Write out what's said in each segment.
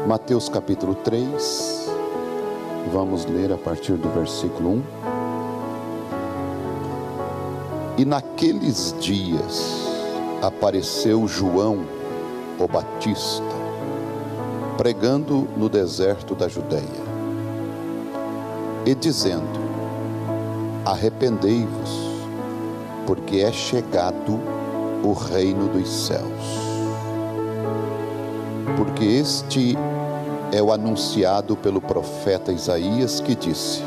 Mateus capítulo 3, vamos ler a partir do versículo 1. E naqueles dias apareceu João, o Batista, pregando no deserto da Judeia, e dizendo: arrependei-vos, porque é chegado o reino dos céus. Porque este é o anunciado pelo profeta Isaías, que disse: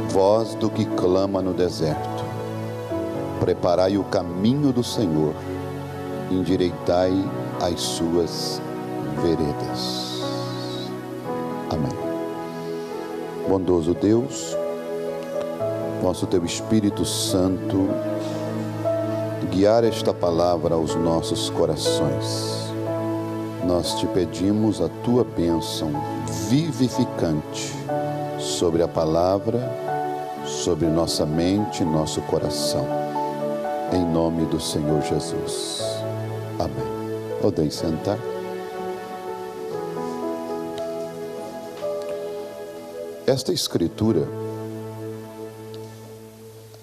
voz do que clama no deserto, preparai o caminho do Senhor, endireitai as suas veredas. Amém. Bondoso Deus, nosso Teu Espírito Santo guiar esta palavra aos nossos corações. Nós te pedimos a Tua bênção vivificante sobre a palavra, sobre nossa mente, nosso coração, em nome do Senhor Jesus. Amém. Podem sentar. Esta escritura,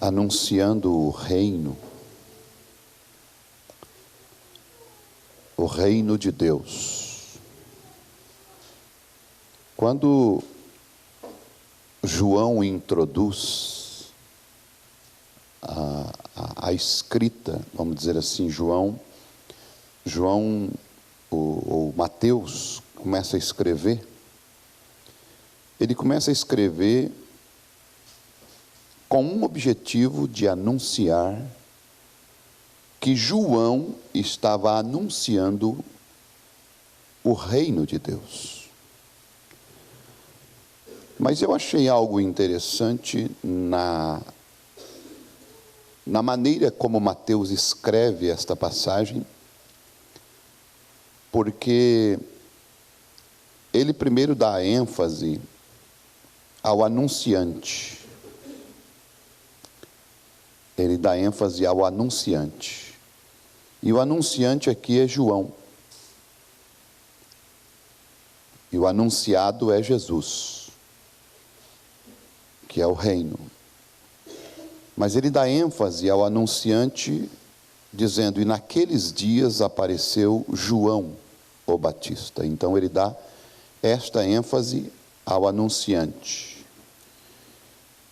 anunciando o reino de Deus. Quando João introduz a escrita, vamos dizer assim, João, o Mateus começa a escrever, ele começa a escrever com um objetivo de anunciar que João estava anunciando o reino de Deus. Mas eu achei algo interessante na maneira como Mateus escreve esta passagem, porque ele primeiro dá ênfase ao anunciante. Ele dá ênfase ao anunciante. E o anunciante aqui é João. E o anunciado é Jesus, que é o reino. Mas ele dá ênfase ao anunciante, dizendo: e naqueles dias apareceu João, o Batista. Então ele dá esta ênfase ao anunciante.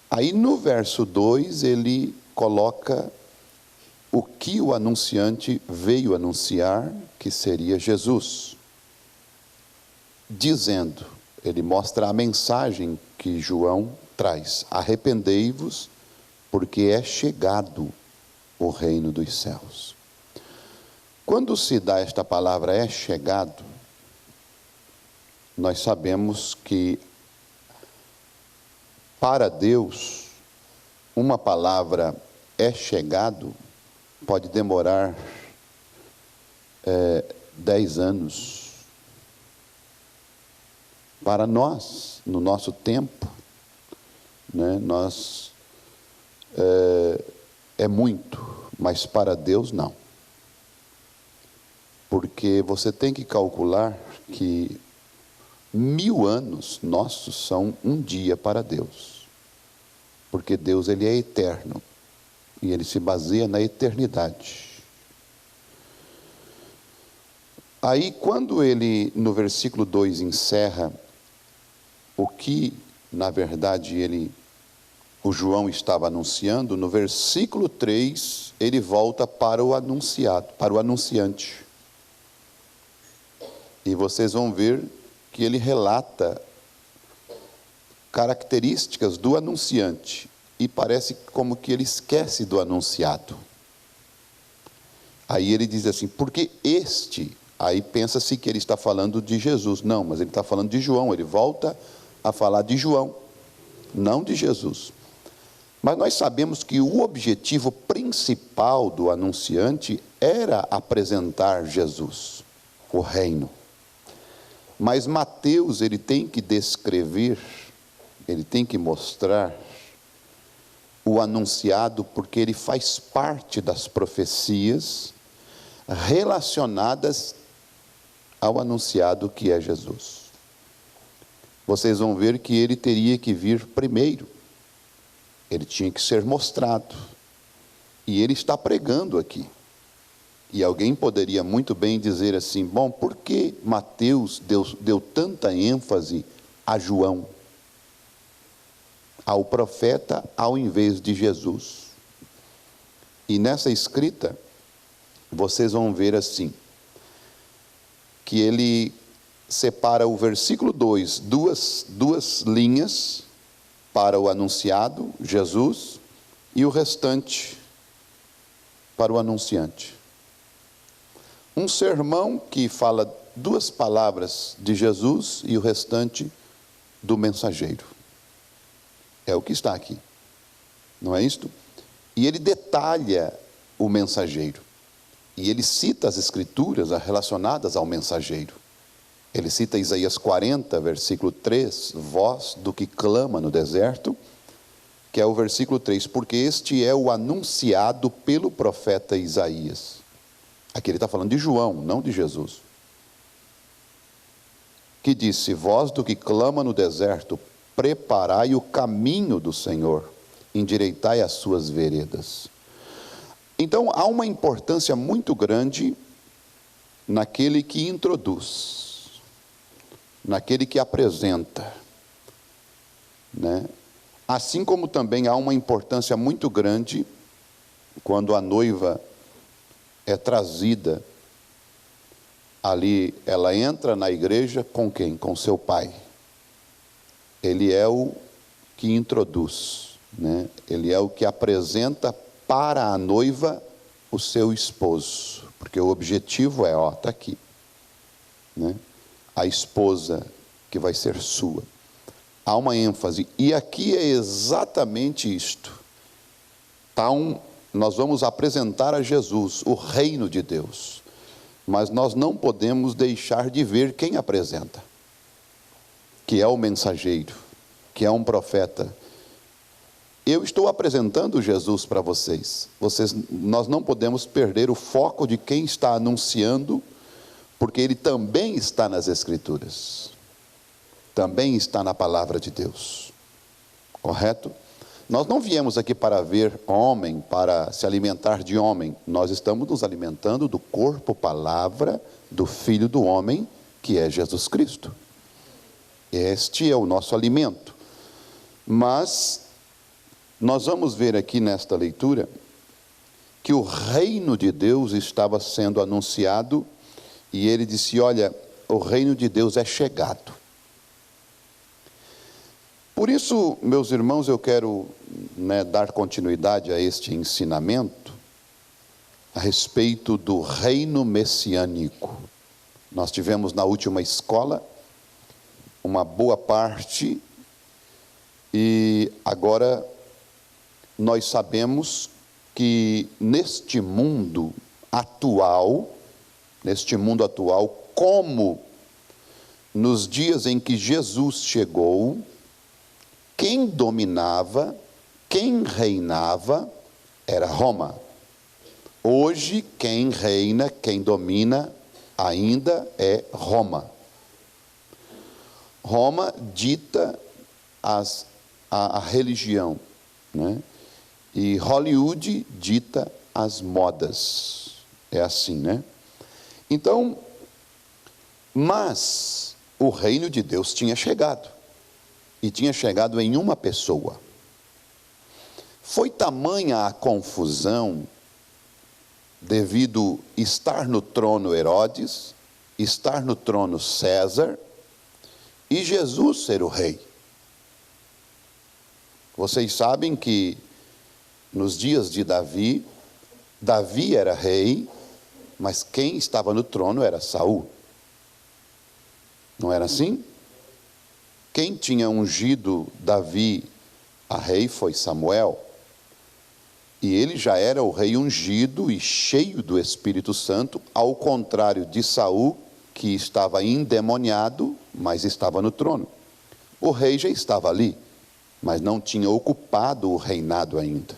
Aí no verso 2 ele coloca o que o anunciante veio anunciar, que seria Jesus. Dizendo, ele mostra a mensagem que João traz: arrependei-vos, porque é chegado o reino dos céus. Quando se dá esta palavra é chegado, nós sabemos que para Deus uma palavra é chegado pode demorar 10 anos. Para nós, no nosso tempo, né, é muito, mas para Deus não. Porque você tem que calcular que 1000 anos nossos são um dia para Deus. Porque Deus, ele é eterno. E ele se baseia na eternidade. Aí, quando ele, no versículo 2, encerra o que, na verdade, o João estava anunciando, no versículo 3, ele volta para o anunciado, para o anunciante. E vocês vão ver que ele relata características do anunciante. E parece como que ele esquece do anunciado. Aí ele diz assim: porque este, aí pensa-se que ele está falando de Jesus. Não, mas ele está falando de João. Ele volta a falar de João, não de Jesus. Mas nós sabemos que o objetivo principal do anunciante era apresentar Jesus, o reino. Mas Mateus, ele tem que descrever, ele tem que mostrar o anunciado, porque ele faz parte das profecias relacionadas ao anunciado que é Jesus. Vocês vão ver que ele teria que vir primeiro. Ele tinha que ser mostrado. E ele está pregando aqui. E alguém poderia muito bem dizer assim: bom, por que Mateus deu tanta ênfase a João, ao profeta, ao invés de Jesus? E nessa escrita, vocês vão ver assim, que ele separa o versículo 2, duas linhas para o anunciado, Jesus, e o restante para o anunciante. Um sermão que fala 2 palavras de Jesus e o restante do mensageiro. É o que está aqui, não é isto? E ele detalha o mensageiro. E ele cita as escrituras relacionadas ao mensageiro. Ele cita Isaías 40, versículo 3, voz do que clama no deserto, que é o versículo 3, porque este é o anunciado pelo profeta Isaías. Aqui ele está falando de João, não de Jesus. Que disse, voz do que clama no deserto, preparai o caminho do Senhor, endireitai as suas veredas. Então, há uma importância muito grande naquele que introduz, naquele que apresenta, né? Assim como também há uma importância muito grande quando a noiva é trazida ali, ela entra na igreja com quem? Com seu pai. Ele é o que introduz, né? Ele é o que apresenta para a noiva o seu esposo, porque o objetivo é, está aqui, né? A esposa que vai ser sua. Há uma ênfase, e aqui é exatamente isto. Nós vamos apresentar a Jesus, o reino de Deus, mas nós não podemos deixar de ver quem apresenta, que é o mensageiro, que é um profeta. Eu estou apresentando Jesus para vocês. Nós não podemos perder o foco de quem está anunciando, porque ele também está nas Escrituras. Também está na palavra de Deus. Correto? Nós não viemos aqui para ver homem, para se alimentar de homem. Nós estamos nos alimentando do corpo, palavra, do Filho do homem, que é Jesus Cristo. Este é o nosso alimento. Mas nós vamos ver aqui nesta leitura que o reino de Deus estava sendo anunciado e ele disse, olha, o reino de Deus é chegado. Por isso, meus irmãos, eu quero dar continuidade a este ensinamento a respeito do reino messiânico. Nós tivemos na última escola uma boa parte e agora nós sabemos que neste mundo atual, como nos dias em que Jesus chegou, quem dominava, quem reinava, era Roma. Hoje, quem reina, quem domina, ainda é Roma. Roma dita a religião, né? E Hollywood dita as modas. É assim, né? Então, mas o reino de Deus tinha chegado. E tinha chegado em uma pessoa. Foi tamanha a confusão devido estar no trono Herodes, estar no trono César e Jesus ser o rei. Vocês sabem que nos dias de Davi era rei, mas quem estava no trono era Saul. Não era assim? Quem tinha ungido Davi a rei foi Samuel. E ele já era o rei ungido e cheio do Espírito Santo, ao contrário de Saul, que estava endemoniado, mas estava no trono. O rei já estava ali, mas não tinha ocupado o reinado ainda.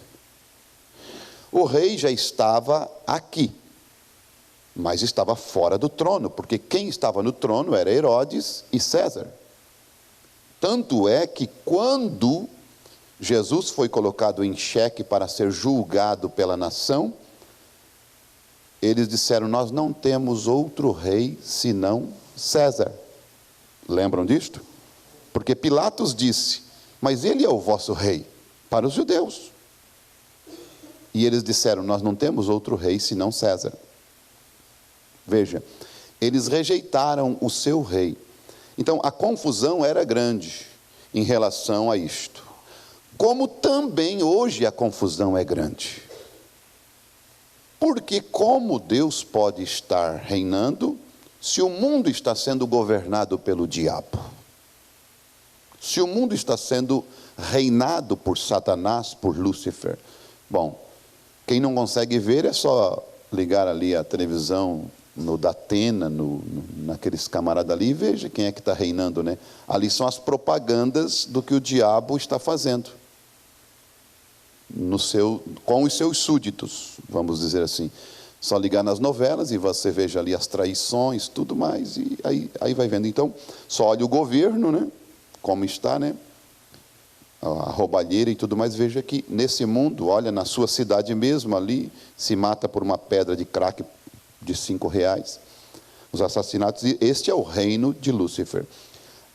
O rei já estava aqui, mas estava fora do trono, porque quem estava no trono era Herodes e César. Tanto é que quando Jesus foi colocado em xeque para ser julgado pela nação, eles disseram: nós não temos outro rei senão César. Lembram disto? Porque Pilatos disse: mas ele é o vosso rei, para os judeus. E eles disseram: nós não temos outro rei senão César. Veja, eles rejeitaram o seu rei. Então a confusão era grande em relação a isto. Como também hoje a confusão é grande. Porque como Deus pode estar reinando se o mundo está sendo governado pelo diabo? Se o mundo está sendo reinado por Satanás, por Lúcifer? Bom, quem não consegue ver é só ligar ali a televisão no Datena, naqueles camaradas ali, e veja quem é que está reinando, né? Ali são as propagandas do que o diabo está fazendo com os seus súditos, vamos dizer assim. Só ligar nas novelas e você veja ali as traições, tudo mais, e aí vai vendo. Então, só olha o governo, né? Como está, né? A roubalheira e tudo mais. Veja que nesse mundo, olha, na sua cidade mesmo ali, se mata por uma pedra de crack de R$5, os assassinatos. E este é o reino de Lúcifer.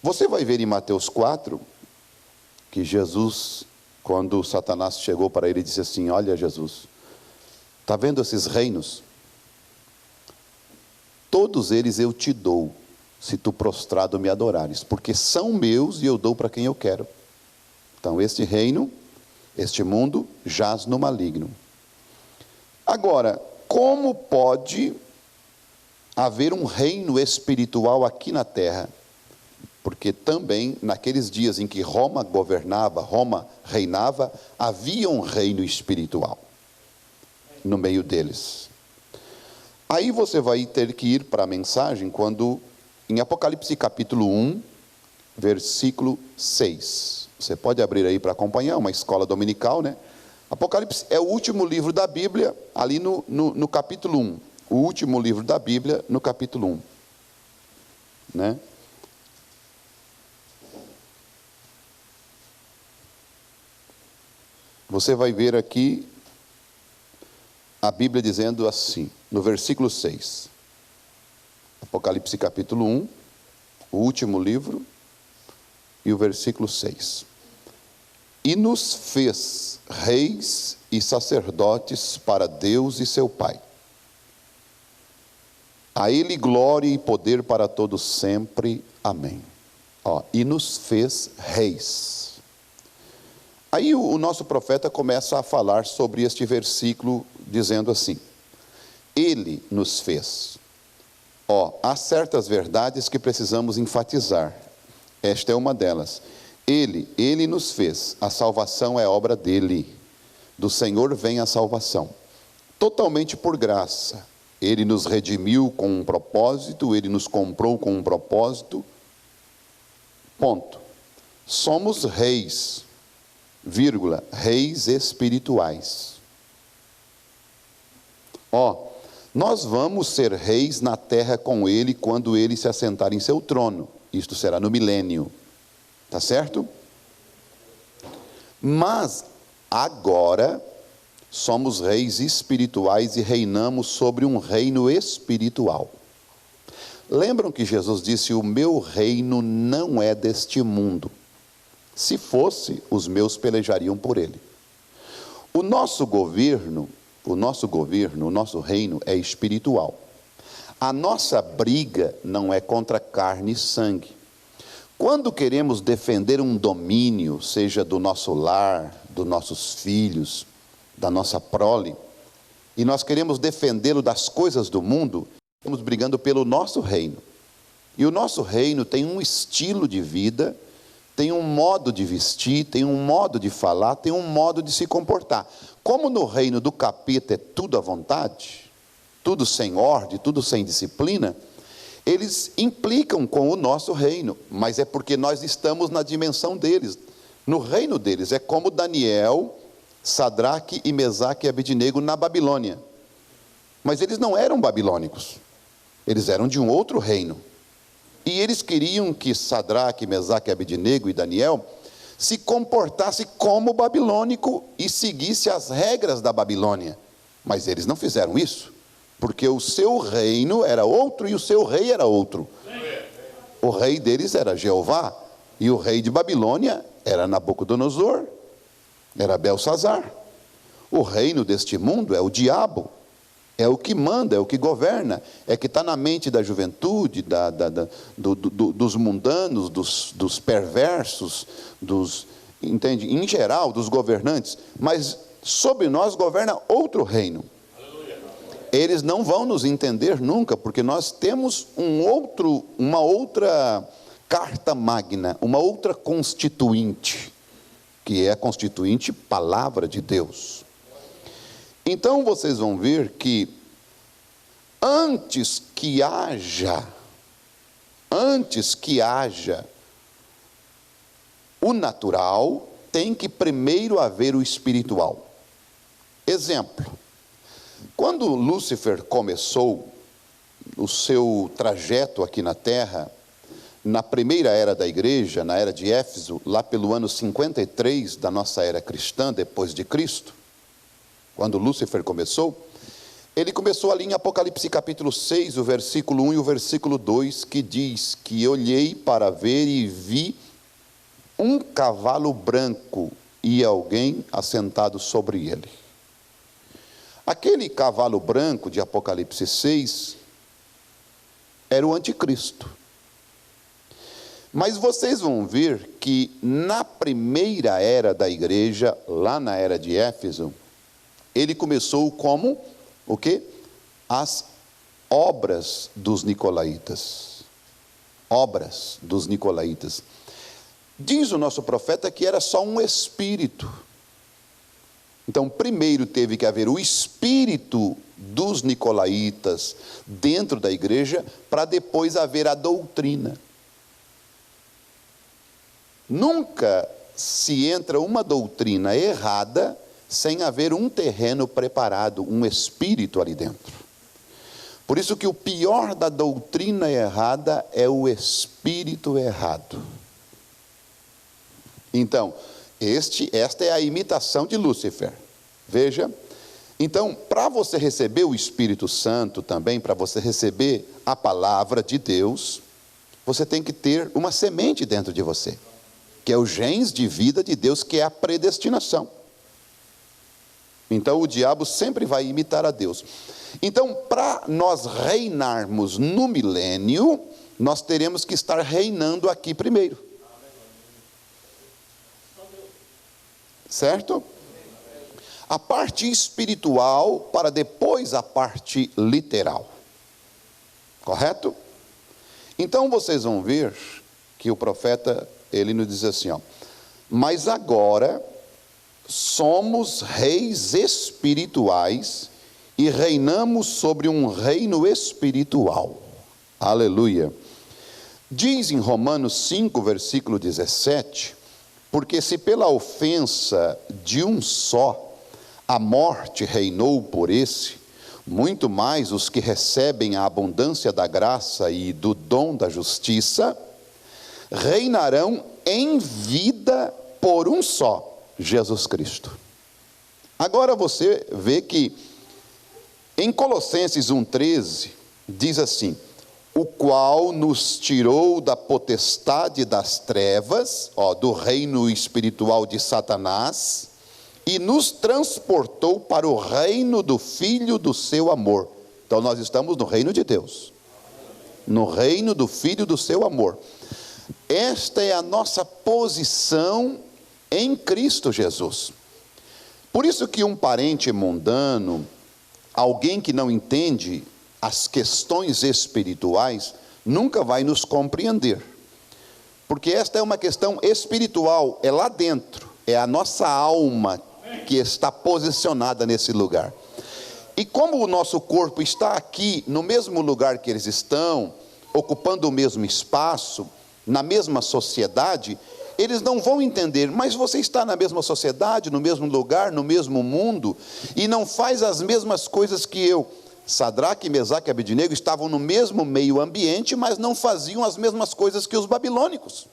Você vai ver em Mateus 4 que Jesus, quando Satanás chegou para ele e disse assim: olha, Jesus, está vendo esses reinos? Todos eles eu te dou, se tu prostrado me adorares, porque são meus e eu dou para quem eu quero. Então este reino, este mundo, jaz no maligno. Agora, como pode haver um reino espiritual aqui na terra? Porque também, naqueles dias em que Roma governava, Roma reinava, havia um reino espiritual no meio deles. Aí você vai ter que ir para a mensagem quando, em Apocalipse capítulo 1, versículo 6. Você pode abrir aí para acompanhar, uma escola dominical, né? Apocalipse é o último livro da Bíblia, ali no capítulo 1. O último livro da Bíblia, no capítulo 1. Né? Você vai ver aqui a Bíblia dizendo assim, no versículo 6. Apocalipse capítulo 1, o último livro, e o versículo 6. E nos fez reis e sacerdotes para Deus e seu Pai. A Ele glória e poder para todos sempre. Amém. E nos fez reis. Aí o nosso profeta começa a falar sobre este versículo, dizendo assim: Ele nos fez. Há certas verdades que precisamos enfatizar. Esta é uma delas. Ele nos fez. A salvação é obra dele. Do Senhor vem a salvação. Totalmente por graça. Ele nos redimiu com um propósito, ele nos comprou com um propósito. Ponto. Somos reis, reis espirituais. Nós vamos ser reis na terra com ele quando ele se assentar em seu trono. Isto será no milênio. Tá certo? Mas agora somos reis espirituais e reinamos sobre um reino espiritual. Lembram que Jesus disse: o meu reino não é deste mundo. Se fosse, os meus pelejariam por ele. O nosso governo, o nosso reino é espiritual. A nossa briga não é contra carne e sangue. Quando queremos defender um domínio, seja do nosso lar, dos nossos filhos, da nossa prole, e nós queremos defendê-lo das coisas do mundo, estamos brigando pelo nosso reino. E o nosso reino tem um estilo de vida, tem um modo de vestir, tem um modo de falar, tem um modo de se comportar. Como no reino do capeta é tudo à vontade, tudo sem ordem, tudo sem disciplina, eles implicam com o nosso reino, mas é porque nós estamos na dimensão deles, no reino deles. É como Daniel, Sadraque e Mesaque e Abednego na Babilônia. Mas eles não eram babilônicos, eles eram de um outro reino. E eles queriam que Sadraque, Mesaque, Abednego e Daniel se comportasse como babilônico e seguisse as regras da Babilônia. Mas eles não fizeram isso, porque o seu reino era outro e o seu rei era outro. O rei deles era Jeová, e o rei de Babilônia era Nabucodonosor, era Belsazar. O reino deste mundo é o diabo, é o que manda, é o que governa, é que está na mente da juventude, dos mundanos, dos perversos, entende? Em geral, dos governantes. Mas sobre nós governa outro reino. Eles não vão nos entender nunca, porque nós temos uma outra carta magna, uma outra constituinte, que é a constituinte palavra de Deus. Então vocês vão ver que antes que haja o natural, tem que primeiro haver o espiritual. Exemplo: quando Lúcifer começou o seu trajeto aqui na terra, na primeira era da igreja, na era de Éfeso, lá pelo ano 53 da nossa era cristã, depois de Cristo, quando Lúcifer começou, ele começou ali em Apocalipse capítulo 6, o versículo 1 e o versículo 2, que diz que olhei para ver e vi um cavalo branco e alguém assentado sobre ele. Aquele cavalo branco de Apocalipse 6 era o anticristo. Mas vocês vão ver que na primeira era da igreja, lá na era de Éfeso, ele começou como o quê? As obras dos nicolaítas. Obras dos nicolaítas. Diz o nosso profeta que era só um espírito. Então, primeiro teve que haver o espírito dos nicolaítas dentro da igreja, para depois haver a doutrina. Nunca se entra uma doutrina errada sem haver um terreno preparado, um espírito ali dentro. Por isso que o pior da doutrina errada é o espírito errado. Então, esta é a imitação de Lúcifer. Veja, então, para você receber o Espírito Santo também, para você receber a palavra de Deus, você tem que ter uma semente dentro de você, que é o gens de vida de Deus, que é a predestinação. Então o diabo sempre vai imitar a Deus. Então, para nós reinarmos no milênio, nós teremos que estar reinando aqui primeiro. Certo? A parte espiritual para depois a parte literal. Correto? Então vocês vão ver que o profeta, ele nos diz assim, ó: mas agora somos reis espirituais e reinamos sobre um reino espiritual. Aleluia. Diz em Romanos 5, versículo 17, porque se pela ofensa de um só a morte reinou por esse, muito mais os que recebem a abundância da graça e do dom da justiça, reinarão em vida por um só, Jesus Cristo. Agora você vê que em Colossenses 1,13 diz assim: o qual nos tirou da potestade das trevas, do reino espiritual de Satanás, e nos transportou para o reino do Filho do seu amor. Então nós estamos no reino de Deus, no reino do Filho do seu amor. Esta é a nossa posição em Cristo Jesus. Por isso que um parente mundano, alguém que não entende as questões espirituais, nunca vai nos compreender, porque esta é uma questão espiritual, é lá dentro, é a nossa alma que está posicionada nesse lugar. E como o nosso corpo está aqui, no mesmo lugar que eles estão, ocupando o mesmo espaço, na mesma sociedade, eles não vão entender, mas você está na mesma sociedade, no mesmo lugar, no mesmo mundo, e não faz as mesmas coisas que eu. Sadraque, Mesaque e Abednego estavam no mesmo meio ambiente, mas não faziam as mesmas coisas que os babilônicos,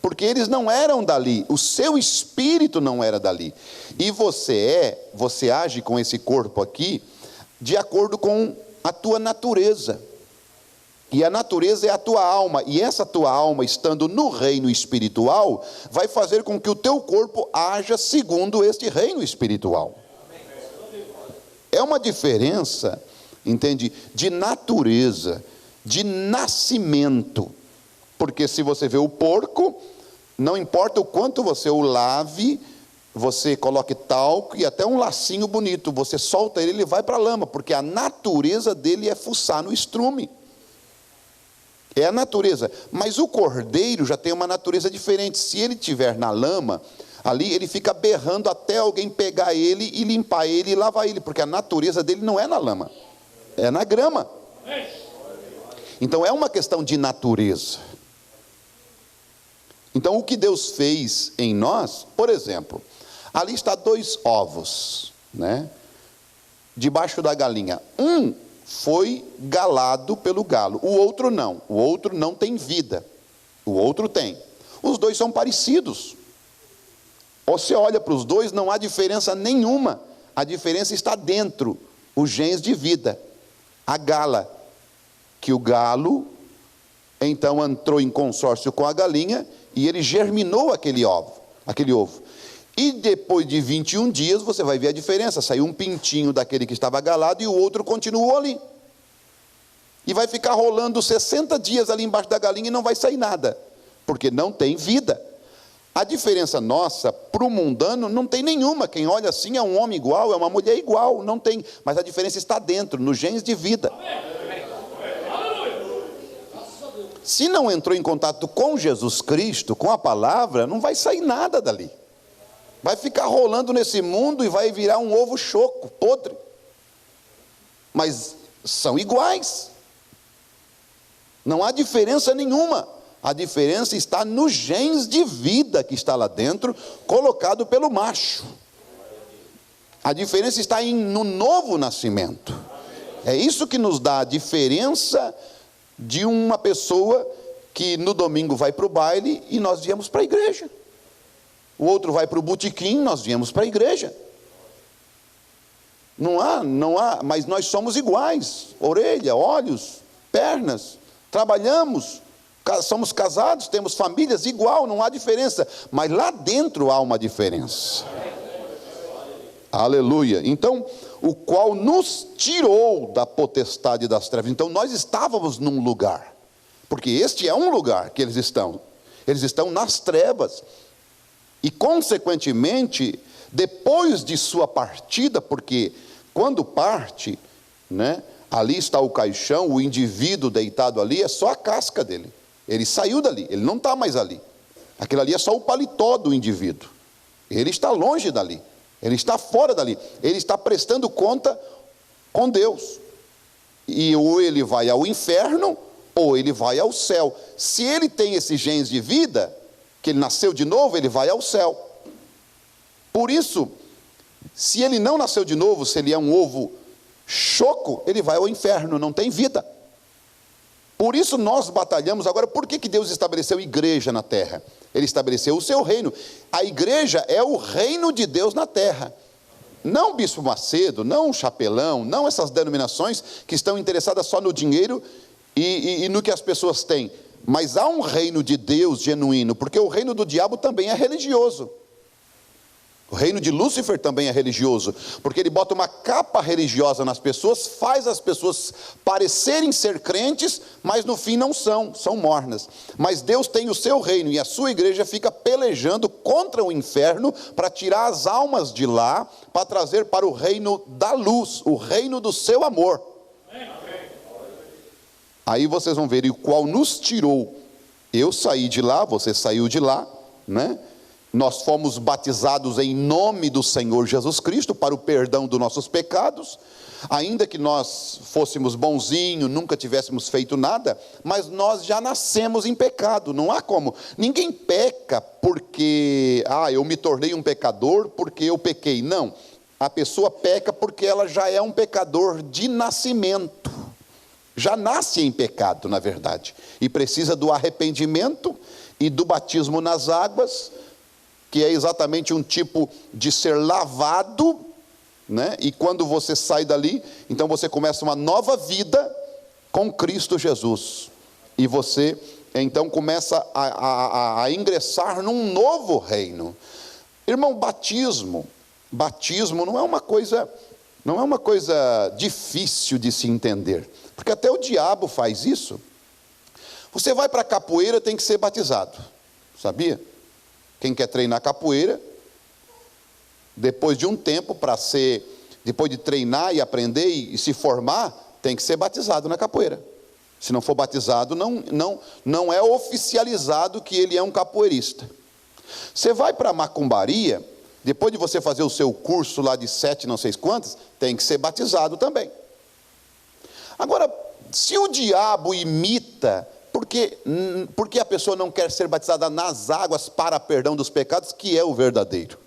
porque eles não eram dali, o seu espírito não era dali. E você age com esse corpo aqui de acordo com a tua natureza. E a natureza é a tua alma, e essa tua alma, estando no reino espiritual, vai fazer com que o teu corpo haja segundo este reino espiritual. É uma diferença, entende, de natureza, de nascimento. Porque se você vê o porco, não importa o quanto você o lave, você coloque talco e até um lacinho bonito, você solta ele, ele vai para a lama, porque a natureza dele é fuçar no estrume. É a natureza. Mas o cordeiro já tem uma natureza diferente. Se ele estiver na lama, ali ele fica berrando até alguém pegar ele e limpar ele e lavar ele, porque a natureza dele não é na lama, é na grama. Então é uma questão de natureza. Então o que Deus fez em nós, por exemplo, ali está 2 ovos, né? Debaixo da galinha. Um foi galado pelo galo, o outro não tem vida, o outro tem. Os dois são parecidos. Você olha para os dois, não há diferença nenhuma, a diferença está dentro, os genes de vida, a gala, que o galo então entrou em consórcio com a galinha, e ele germinou aquele ovo, e depois de 21 dias, você vai ver a diferença, saiu um pintinho daquele que estava galado, e o outro continuou ali, e vai ficar rolando 60 dias ali embaixo da galinha, e não vai sair nada, porque não tem vida. A diferença nossa, para o mundano, não tem nenhuma. Quem olha assim é um homem igual, é uma mulher igual, não tem. Mas a diferença está dentro, nos genes de vida. Se não entrou em contato com Jesus Cristo, com a palavra, não vai sair nada dali. Vai ficar rolando nesse mundo e vai virar um ovo choco, podre. Mas são iguais. Não há diferença nenhuma. A diferença está nos genes de vida que está lá dentro, colocado pelo macho. A diferença está no novo nascimento. É isso que nos dá a diferença de uma pessoa que no domingo vai para o baile e nós viemos para a igreja. O outro vai para o botequim, nós viemos para a igreja. Não há, mas nós somos iguais. Orelha, olhos, pernas, trabalhamos, somos casados, temos famílias igual, não há diferença, mas lá dentro há uma diferença. Aleluia. Então, o qual nos tirou da potestade das trevas. Então nós estávamos num lugar, porque este é um lugar que eles estão nas trevas, e consequentemente, depois de sua partida, porque quando parte, né, ali está o caixão, o indivíduo deitado ali, é só a casca dele. Ele saiu dali, ele não está mais ali. Aquilo ali é só o paletó do indivíduo. Ele está longe dali, ele está fora dali, ele está prestando conta com Deus. E ou ele vai ao inferno, ou ele vai ao céu. Se ele tem esses genes de vida, que ele nasceu de novo, ele vai ao céu. Por isso, se ele não nasceu de novo, se ele é um ovo choco, ele vai ao inferno, não tem vida. Por isso nós batalhamos. Agora, por que Deus estabeleceu igreja na terra? Ele estabeleceu o seu reino. A igreja é o reino de Deus na terra. Não Bispo Macedo, não Chapelão, não essas denominações que estão interessadas só no dinheiro e no que as pessoas têm. Mas há um reino de Deus genuíno, porque o reino do diabo também é religioso. O reino de Lúcifer também é religioso, porque ele bota uma capa religiosa nas pessoas, faz as pessoas parecerem ser crentes, mas no fim não são mornas. Mas Deus tem o seu reino, e a sua igreja fica pelejando contra o inferno, para tirar as almas de lá, para trazer para o reino da luz, o reino do seu amor. Aí vocês vão ver, o qual nos tirou. Eu saí de lá, você saiu de lá, né? Nós fomos batizados em nome do Senhor Jesus Cristo para o perdão dos nossos pecados, ainda que nós fôssemos bonzinhos, nunca tivéssemos feito nada, mas nós já nascemos em pecado, não há como. Ninguém peca porque, eu me tornei um pecador porque eu pequei, não. a pessoa peca porque ela já é um pecador de nascimento. Já nasce em pecado, na verdade. E precisa do arrependimento e do batismo nas águas, que é exatamente um tipo de ser lavado, né? E quando você sai dali, então você começa uma nova vida com Cristo Jesus. E você, então, começa a ingressar num novo reino. Irmão, batismo não é uma coisa difícil de se entender, porque até o diabo faz isso. Você vai para a capoeira, tem que ser batizado, sabia? Quem quer treinar capoeira, depois de um tempo, depois de treinar e aprender e se formar, tem que ser batizado na capoeira. Se não for batizado, não é oficializado que ele é um capoeirista. Você vai para a macumbaria, depois de você fazer o seu curso lá de 7 não sei quantas, tem que ser batizado também. Agora, se o diabo imita, porque a pessoa não quer ser batizada nas águas para perdão dos pecados, que é o verdadeiro?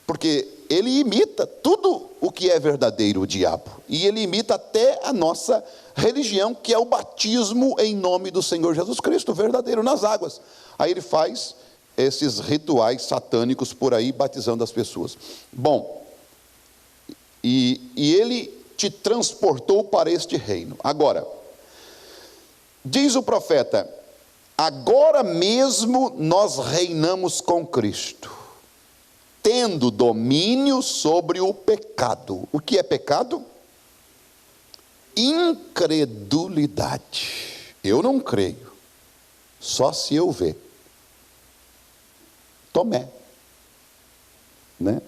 Porque ele imita tudo o que é verdadeiro, o diabo. E ele imita até a nossa religião, que é o batismo em nome do Senhor Jesus Cristo, verdadeiro, nas águas. Aí ele faz esses rituais satânicos por aí, batizando as pessoas. Bom, e ele te transportou para este reino. Agora, diz o profeta, agora mesmo nós reinamos com Cristo, tendo domínio sobre o pecado. O que é pecado? Incredulidade. Eu não creio, só se eu ver. Tomé, né?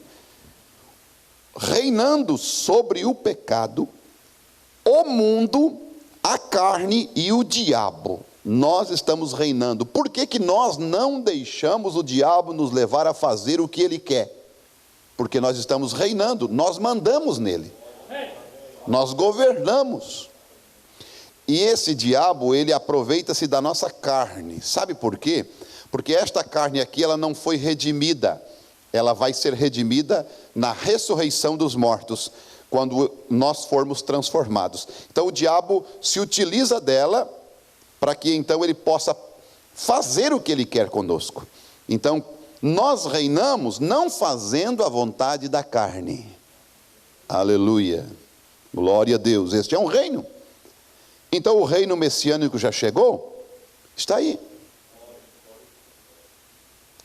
Reinando sobre o pecado, o mundo, a carne e o diabo. Nós estamos reinando. Por que nós não deixamos o diabo nos levar a fazer o que ele quer? Porque nós estamos reinando, nós mandamos nele, nós governamos. E esse diabo, ele aproveita-se da nossa carne. Sabe por quê? Porque esta carne aqui, ela não foi redimida. Ela vai ser redimida na ressurreição dos mortos, quando nós formos transformados. Então o diabo se utiliza dela, para que então ele possa fazer o que ele quer conosco. Então, nós reinamos não fazendo a vontade da carne. Aleluia. Glória a Deus. Este é um reino. Então o reino messiânico já chegou? Está aí.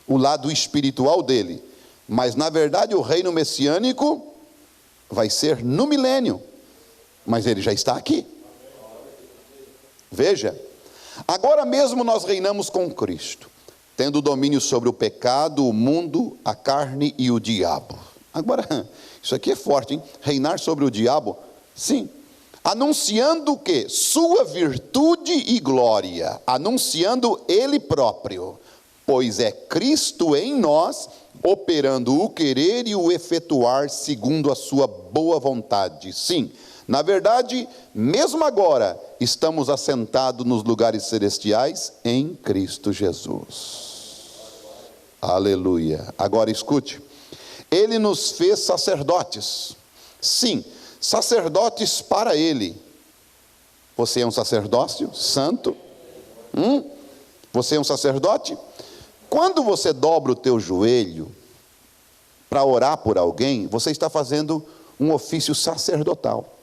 O lado espiritual dele. Mas na verdade o reino messiânico vai ser no milênio. Mas ele já está aqui. Veja. Agora mesmo nós reinamos com Cristo, tendo domínio sobre o pecado, o mundo, a carne e o diabo. Agora, isso aqui é forte, hein? Reinar sobre o diabo, sim. Anunciando o quê? Sua virtude e glória. Anunciando ele próprio. Pois é Cristo em nós, operando o querer e o efetuar segundo a sua boa vontade. Sim. Na verdade, mesmo agora, estamos assentados nos lugares celestiais em Cristo Jesus. Aleluia. Agora escute. Ele nos fez sacerdotes. Sim, sacerdotes para Ele. Você é um sacerdócio santo? Você é um sacerdote? Quando você dobra o teu joelho para orar por alguém, você está fazendo um ofício sacerdotal.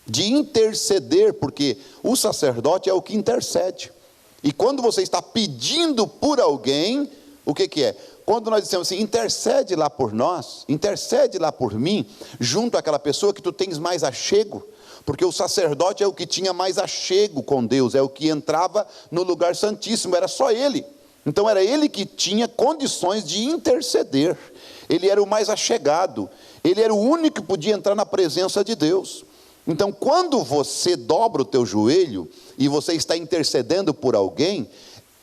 De interceder, porque o sacerdote é o que intercede. E quando você está pedindo por alguém, o que é? Quando nós dissemos assim, intercede lá por nós, intercede lá por mim, junto àquela pessoa que tu tens mais achego, porque o sacerdote é o que tinha mais achego com Deus, é o que entrava no lugar santíssimo, era só ele. Então era ele que tinha condições de interceder, ele era o mais achegado, ele era o único que podia entrar na presença de Deus. Então, quando você dobra o teu joelho e você está intercedendo por alguém,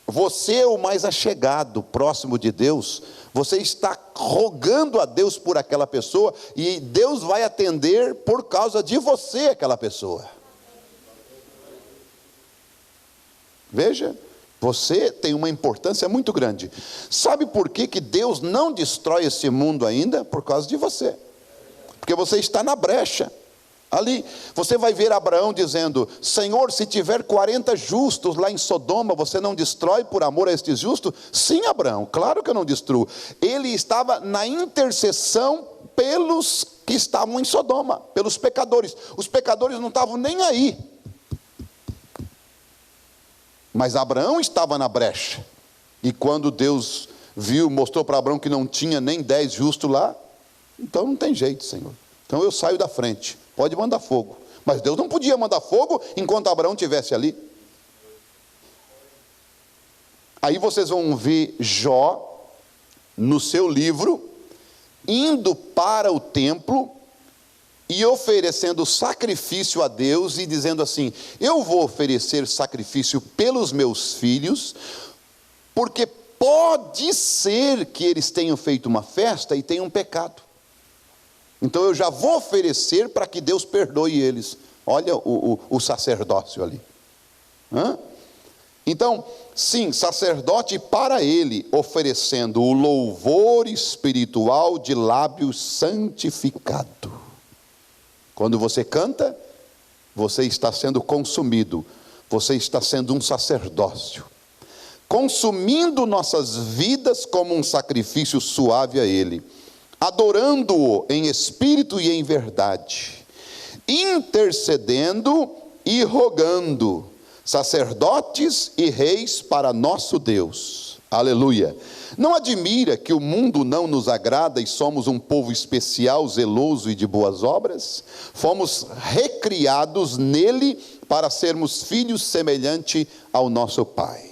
você é o mais achegado, próximo de Deus. Você está rogando a Deus por aquela pessoa e Deus vai atender por causa de você aquela pessoa. Veja, Você tem uma importância muito grande. Sabe por que que Deus não destrói esse mundo ainda? Por causa de você. Porque você está na brecha. Ali, você vai ver Abraão dizendo: Senhor, se tiver 40 justos lá em Sodoma, você não destrói por amor a estes justos? Sim, Abraão, claro que eu não destruo. Ele estava na intercessão pelos que estavam em Sodoma, pelos pecadores. Os pecadores não estavam nem aí. Mas Abraão estava na brecha. E quando Deus viu, mostrou para Abraão que não tinha nem 10 justos lá, então não tem jeito, Senhor. Então eu saio da frente. Pode mandar fogo. Mas Deus não podia mandar fogo enquanto Abraão estivesse ali. Aí vocês vão ver Jó, no seu livro, indo para o templo e oferecendo sacrifício a Deus e dizendo assim: eu vou oferecer sacrifício pelos meus filhos, porque pode ser que eles tenham feito uma festa e tenham pecado. Então eu já vou oferecer para que Deus perdoe eles. Olha o sacerdócio ali. Então, sim, sacerdote para ele, oferecendo o louvor espiritual de lábio santificado. Quando você canta, você está sendo consumido, você está sendo um sacerdócio, consumindo nossas vidas como um sacrifício suave a Ele, adorando-o em espírito e em verdade, intercedendo e rogando, sacerdotes e reis para nosso Deus. Aleluia! Não admira que o mundo não nos agrada e somos um povo especial, zeloso e de boas obras? Fomos recriados nele para sermos filhos semelhante ao nosso Pai.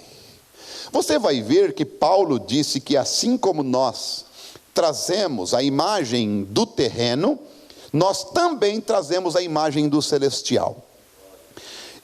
Você vai ver que Paulo disse que assim como nós trazemos a imagem do terreno, nós também trazemos a imagem do celestial.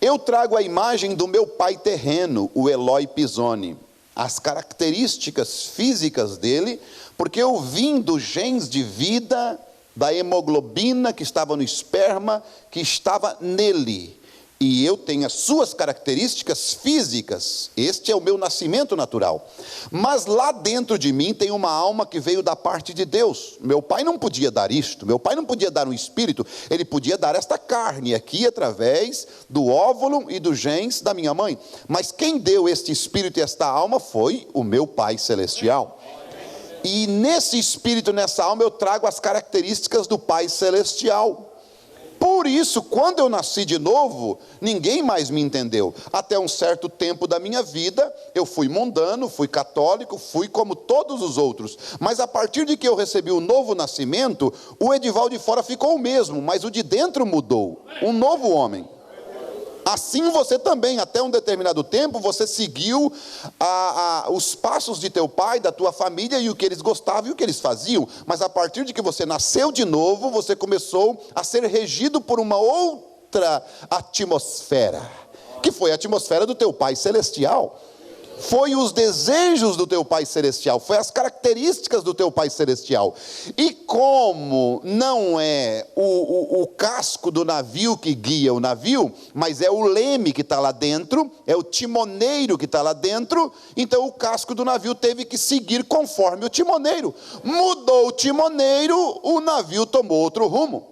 Eu trago a imagem do meu pai terreno, o Eloy Pisoni, as características físicas dele, porque eu vim dos genes de vida, da hemoglobina que estava no esperma, que estava nele, e eu tenho as suas características físicas. Este é o meu nascimento natural, mas lá dentro de mim tem uma alma que veio da parte de Deus. Meu pai não podia dar isto, meu pai não podia dar um espírito, ele podia dar esta carne aqui através do óvulo e dos genes da minha mãe, mas quem deu este espírito e esta alma foi o meu Pai celestial. E nesse espírito, nessa alma, eu trago as características do Pai celestial. Por isso, quando eu nasci de novo, ninguém mais me entendeu. Até um certo tempo da minha vida, eu fui mundano, fui católico, fui como todos os outros. Mas a partir de que eu recebi o novo nascimento, o Edival de fora ficou o mesmo, mas o de dentro mudou. Um novo homem. Assim você também, até um determinado tempo, você seguiu os passos de teu pai, da tua família, e o que eles gostavam e o que eles faziam. Mas a partir de que você nasceu de novo, você começou a ser regido por uma outra atmosfera, que foi a atmosfera do teu pai celestial. Foi os desejos do teu Pai celestial, foi as características do teu Pai celestial. E como não é o casco do navio que guia o navio, mas é o leme que está lá dentro, é o timoneiro que está lá dentro, então o casco do navio teve que seguir conforme o timoneiro. Mudou o timoneiro, o navio tomou outro rumo.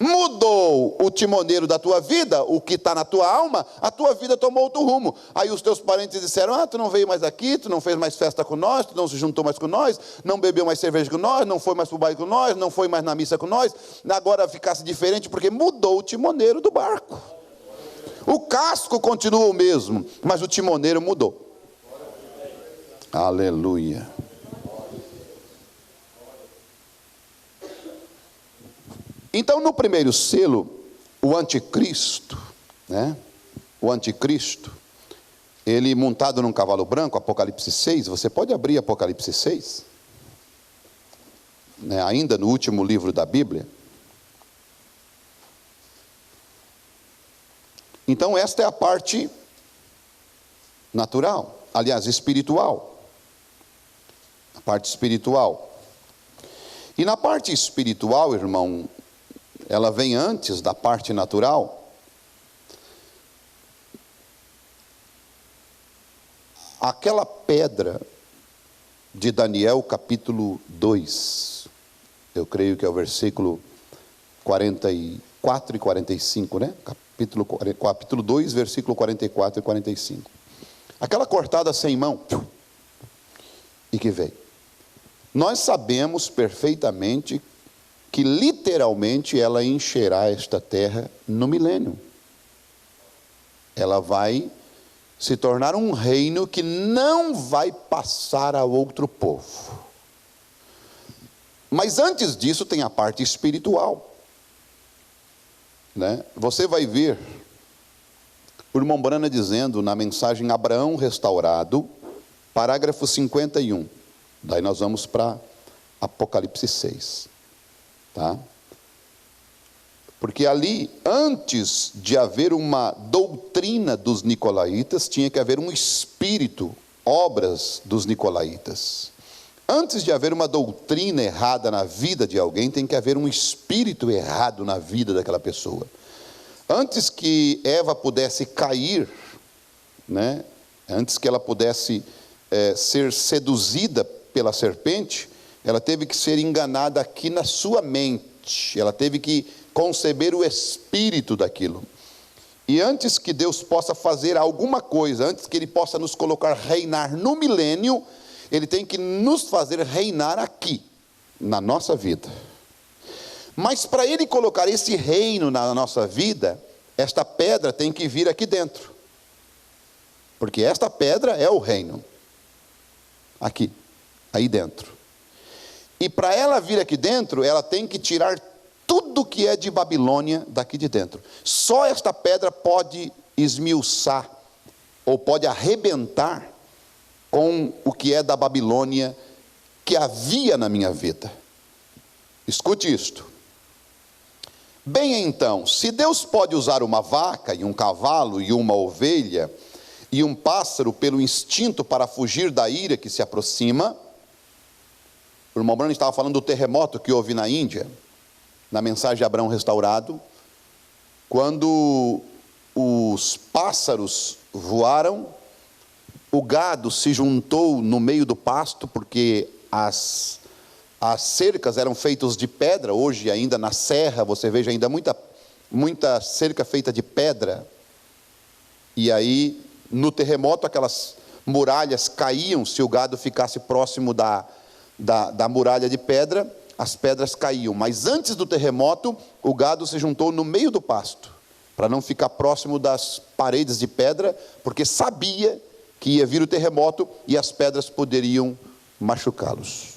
Mudou o timoneiro da tua vida, o que está na tua alma, a tua vida tomou outro rumo. Aí os teus parentes disseram: tu não veio mais aqui, tu não fez mais festa com nós, tu não se juntou mais com nós, não bebeu mais cerveja com nós, não foi mais para o baile com nós, não foi mais na missa com nós, agora ficasse diferente porque mudou o timoneiro do barco. O casco continua o mesmo, mas o timoneiro mudou. Aleluia. Então, no primeiro selo, o anticristo, o anticristo, ele montado num cavalo branco, Apocalipse 6, você pode abrir Apocalipse 6, ainda no último livro da Bíblia. Então, esta é a parte natural, aliás, espiritual, a parte espiritual. E na parte espiritual, irmão, ela vem antes da parte natural. aquela pedra de Daniel capítulo 2, eu creio que é o versículo 44 e 45, né? Capítulo 2, versículo 44 e 45. Aquela cortada sem mão, e que veio. Nós sabemos perfeitamente que literalmente ela encherá esta terra no milênio. Ela vai se tornar um reino que não vai passar a outro povo. Mas antes disso tem a parte espiritual, né? Você vai ver o irmão Brana dizendo na mensagem Abraão restaurado, parágrafo 51. Daí nós vamos para Apocalipse 6, tá? Porque ali, antes de haver uma doutrina dos nicolaítas, tinha que haver um espírito, obras dos nicolaítas. Antes de haver uma doutrina errada na vida de alguém, tem que haver um espírito errado na vida daquela pessoa. Antes que Eva pudesse cair, né? Antes que ela pudesse ser seduzida pela serpente, ela teve que ser enganada aqui na sua mente, ela teve que conceber o espírito daquilo. E antes que Deus possa fazer alguma coisa, antes que Ele possa nos colocar reinar no milênio, Ele tem que nos fazer reinar aqui, na nossa vida. Mas para Ele colocar esse reino na nossa vida, esta pedra tem que vir aqui dentro. Porque esta pedra é o reino. Aqui, aí dentro. E para ela vir aqui dentro, ela tem que tirar tudo que é de Babilônia daqui de dentro. Só esta pedra pode esmiuçar, ou pode arrebentar com o que é da Babilônia que havia na minha vida. Escute isto. Bem então, se Deus pode usar uma vaca e um cavalo e uma ovelha e um pássaro pelo instinto para fugir da ira que se aproxima, o irmão Brano estava falando do terremoto que houve na Índia, na mensagem de Abraão restaurado, quando os pássaros voaram, o gado se juntou no meio do pasto, porque as cercas eram feitas de pedra. Hoje ainda na serra você veja ainda muita cerca feita de pedra, e aí no terremoto aquelas muralhas caíam. Se o gado ficasse próximo da muralha de pedra, as pedras caíam. Mas antes do terremoto, o gado se juntou no meio do pasto, para não ficar próximo das paredes de pedra, porque sabia que ia vir o terremoto e as pedras poderiam machucá-los.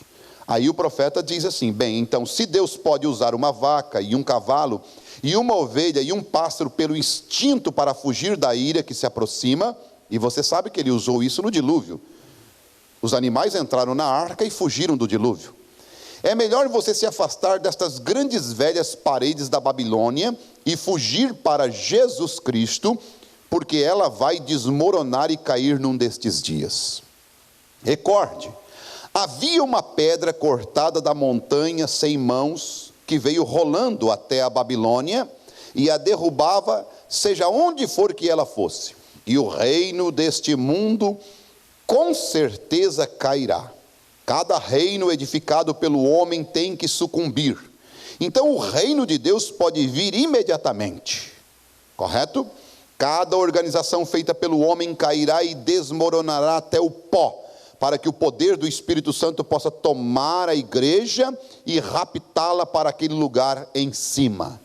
Aí o profeta diz assim: bem, então se Deus pode usar uma vaca e um cavalo e uma ovelha e um pássaro pelo instinto para fugir da ira que se aproxima, e você sabe que Ele usou isso no dilúvio. Os animais entraram na arca e fugiram do dilúvio. É melhor você se afastar destas grandes velhas paredes da Babilônia e fugir para Jesus Cristo, porque ela vai desmoronar e cair num destes dias. Recorde, havia uma pedra cortada da montanha sem mãos, que veio rolando até a Babilônia, e a derrubava, seja onde for que ela fosse. E o reino deste mundo com certeza cairá. Cada reino edificado pelo homem tem que sucumbir. Então o reino de Deus pode vir imediatamente, correto? Cada organização feita pelo homem cairá e desmoronará até o pó, para que o poder do Espírito Santo possa tomar a igreja e raptá-la para aquele lugar em cima.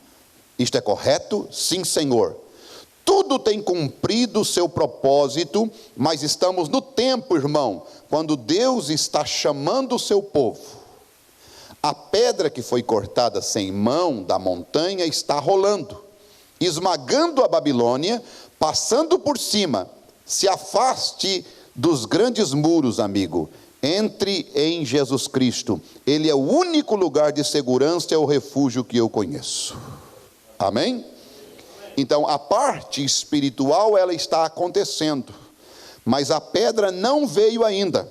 Isto é correto? Sim, Senhor. Tudo tem cumprido o seu propósito, mas estamos no tempo, irmão, quando Deus está chamando o seu povo. A pedra que foi cortada sem mão da montanha está rolando, esmagando a Babilônia, passando por cima. Se afaste dos grandes muros, amigo. Entre em Jesus Cristo. Ele é o único lugar de segurança, é o refúgio que eu conheço. Amém? Então, a parte espiritual, ela está acontecendo, mas a pedra não veio ainda.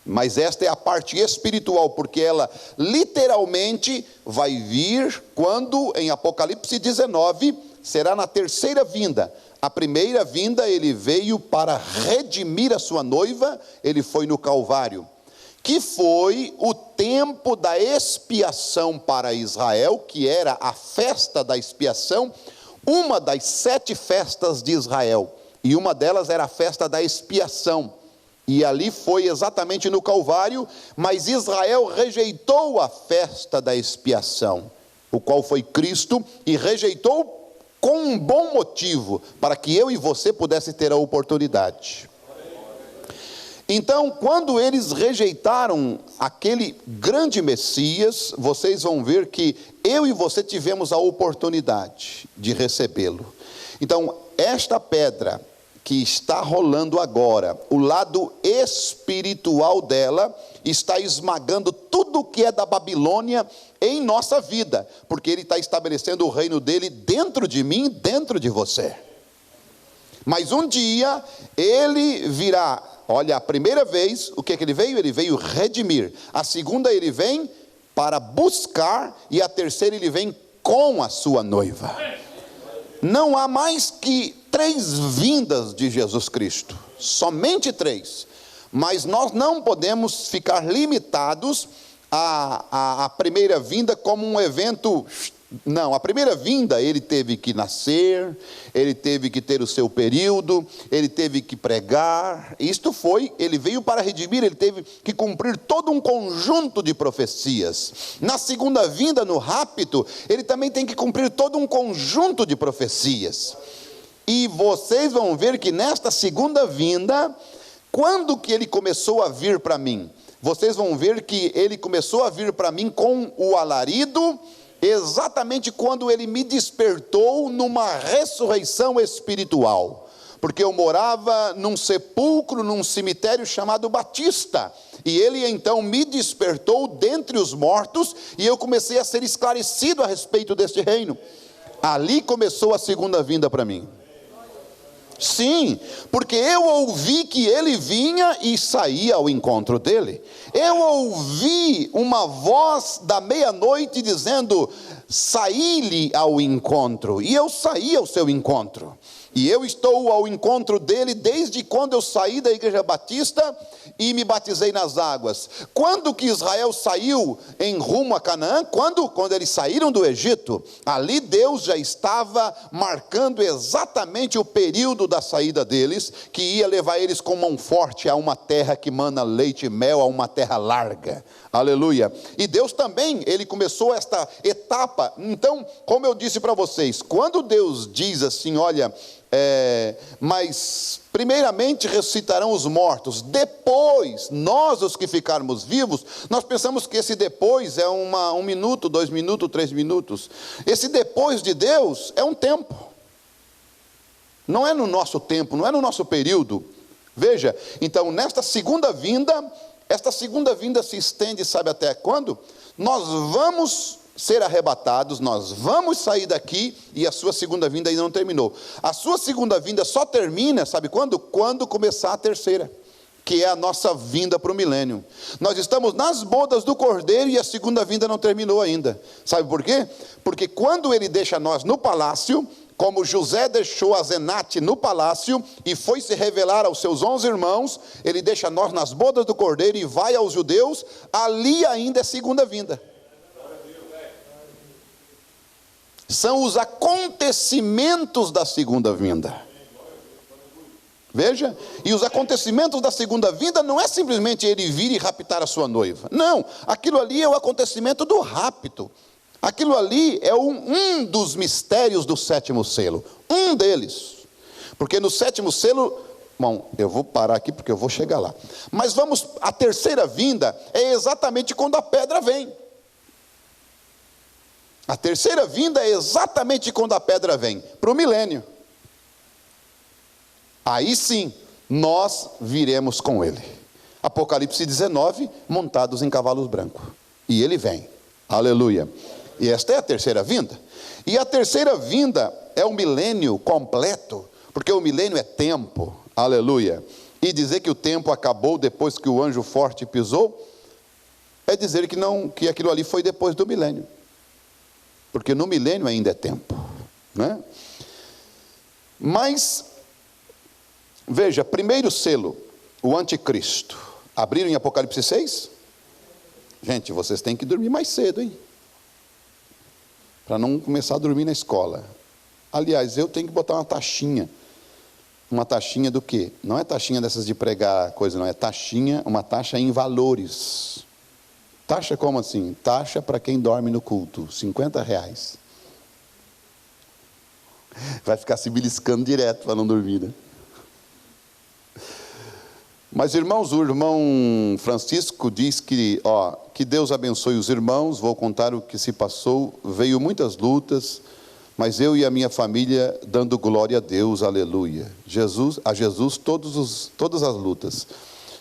Mas esta é a parte espiritual, porque ela literalmente vai vir quando, em Apocalipse 19, será na terceira vinda. a primeira vinda ele veio para redimir a sua noiva, ele foi no Calvário, que foi o tempo da expiação para Israel, que era a festa da expiação, uma das 7 festas de Israel, e uma delas era a festa da expiação, e ali foi exatamente no Calvário, mas Israel rejeitou a festa da expiação, o qual foi Cristo, e rejeitou com um bom motivo, para que eu e você pudesse ter a oportunidade. Então, quando eles rejeitaram aquele grande Messias, vocês vão ver que eu e você tivemos a oportunidade de recebê-lo. Então, esta pedra que está rolando agora, o lado espiritual dela, está esmagando tudo que é da Babilônia em nossa vida, porque ele está estabelecendo o reino dele dentro de mim, dentro de você. Mas um dia, ele virá. Olha, a primeira vez, o que ele veio? Ele veio redimir. A segunda, ele vem para buscar. E a terceira, ele vem com a sua noiva. Não há mais que 3 vindas de Jesus Cristo. Somente 3. Mas nós não podemos ficar limitados à primeira vinda como um evento. Não, a primeira vinda ele teve que nascer, ele teve que ter o seu período, ele teve que pregar, ele veio para redimir, ele teve que cumprir todo um conjunto de profecias. Na segunda vinda, no rapto, ele também tem que cumprir todo um conjunto de profecias. E vocês vão ver que nesta segunda vinda, quando que ele começou a vir para mim? Vocês vão ver que ele começou a vir para mim com o alarido, exatamente quando ele me despertou numa ressurreição espiritual, porque eu morava num sepulcro, num cemitério chamado Batista, e ele então me despertou dentre os mortos, e eu comecei a ser esclarecido a respeito deste reino. Ali começou a segunda vinda para mim. Sim, porque eu ouvi que ele vinha e saía ao encontro dele. Eu ouvi uma voz da meia-noite dizendo: saí-lhe ao encontro, e eu saí ao seu encontro. E eu estou ao encontro dele desde quando eu saí da Igreja Batista e me batizei nas águas. Quando que Israel saiu em rumo a Canaã? Quando eles saíram do Egito, ali Deus já estava marcando exatamente o período da saída deles, que ia levar eles com mão forte a uma terra que mana leite e mel, a uma terra larga. Aleluia. E Deus também, ele começou esta etapa. Então, como eu disse para vocês, quando Deus diz assim, olha, mas primeiramente ressuscitarão os mortos, depois nós os que ficarmos vivos, nós pensamos que esse depois é 1 minuto, 2 minutos, 3 minutos. Esse depois de Deus é um tempo, não é no nosso tempo, não é no nosso período. Veja, então nesta segunda vinda, esta segunda vinda se estende, sabe até quando? Nós vamos ser arrebatados, nós vamos sair daqui, e a sua segunda vinda ainda não terminou. A sua segunda vinda só termina, sabe quando? Quando começar a terceira, que é a nossa vinda para o milênio. Nós estamos nas bodas do Cordeiro e a segunda vinda não terminou ainda. Sabe por quê? Porque quando ele deixa nós no palácio, como José deixou a Zenate no palácio e foi se revelar aos seus 11 irmãos, ele deixa nós nas bodas do Cordeiro e vai aos judeus, ali ainda é segunda vinda. São os acontecimentos da segunda vinda. Veja, e os acontecimentos da segunda vinda não é simplesmente ele vir e raptar a sua noiva. Não, aquilo ali é o acontecimento do rapto. Aquilo ali é um dos mistérios do 7º selo. Um deles. Porque no 7º selo, bom, eu vou parar aqui porque eu vou chegar lá. Mas a terceira vinda é exatamente quando a pedra vem. A terceira vinda é exatamente quando a pedra vem, para o milênio. Aí sim, nós viremos com ele. Apocalipse 19, montados em cavalos brancos. E ele vem. Aleluia. E esta é a terceira vinda. E a terceira vinda é o milênio completo, porque o milênio é tempo. Aleluia. E dizer que o tempo acabou depois que o anjo forte pisou, é dizer que não, que aquilo ali foi depois do milênio. Porque no milênio ainda é tempo, né? Mas, veja, primeiro selo, o anticristo. Abriram em Apocalipse 6? Gente, vocês têm que dormir mais cedo, hein? Para não começar a dormir na escola. Aliás, eu tenho que botar uma taxinha. Uma taxinha do quê? Não é taxinha dessas de pregar coisa, não. É taxinha, uma taxa em valores. Taxa como assim? Taxa para quem dorme no culto, R$50. Vai ficar se beliscando direto para não dormir, né? Mas, irmãos, o irmão Francisco diz que, que Deus abençoe os irmãos, vou contar o que se passou, veio muitas lutas, mas eu e a minha família dando glória a Deus, aleluia. A Jesus todas as lutas.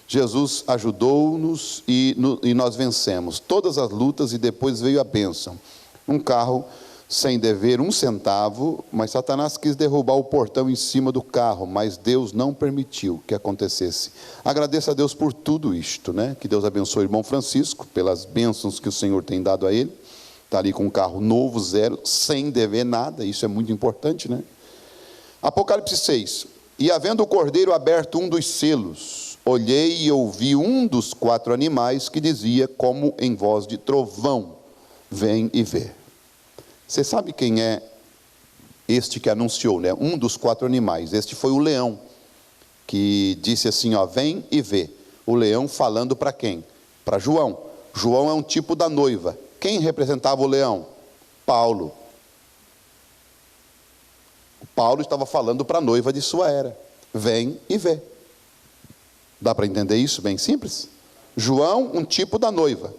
Jesus ajudou-nos e nós vencemos todas as lutas e depois veio a bênção. Um carro sem dever um centavo, mas Satanás quis derrubar o portão em cima do carro, mas Deus não permitiu que acontecesse. Agradeço a Deus por tudo isto, né? Que Deus abençoe o irmão Francisco, pelas bênçãos que o Senhor tem dado a ele. Está ali com um carro novo, zero, sem dever nada, isso é muito importante, né? Apocalipse 6. E havendo o cordeiro aberto um dos selos, olhei e ouvi um dos 4 animais que dizia, como em voz de trovão, vem e vê. Você sabe quem é este que anunciou, né? Um dos 4 animais. Este foi o leão, que disse assim, vem e vê. O leão falando para quem? Para João. João é um tipo da noiva. Quem representava o leão? Paulo. Paulo estava falando para a noiva de sua era. Vem e vê. Dá para entender isso? Bem simples. João, um tipo da noiva.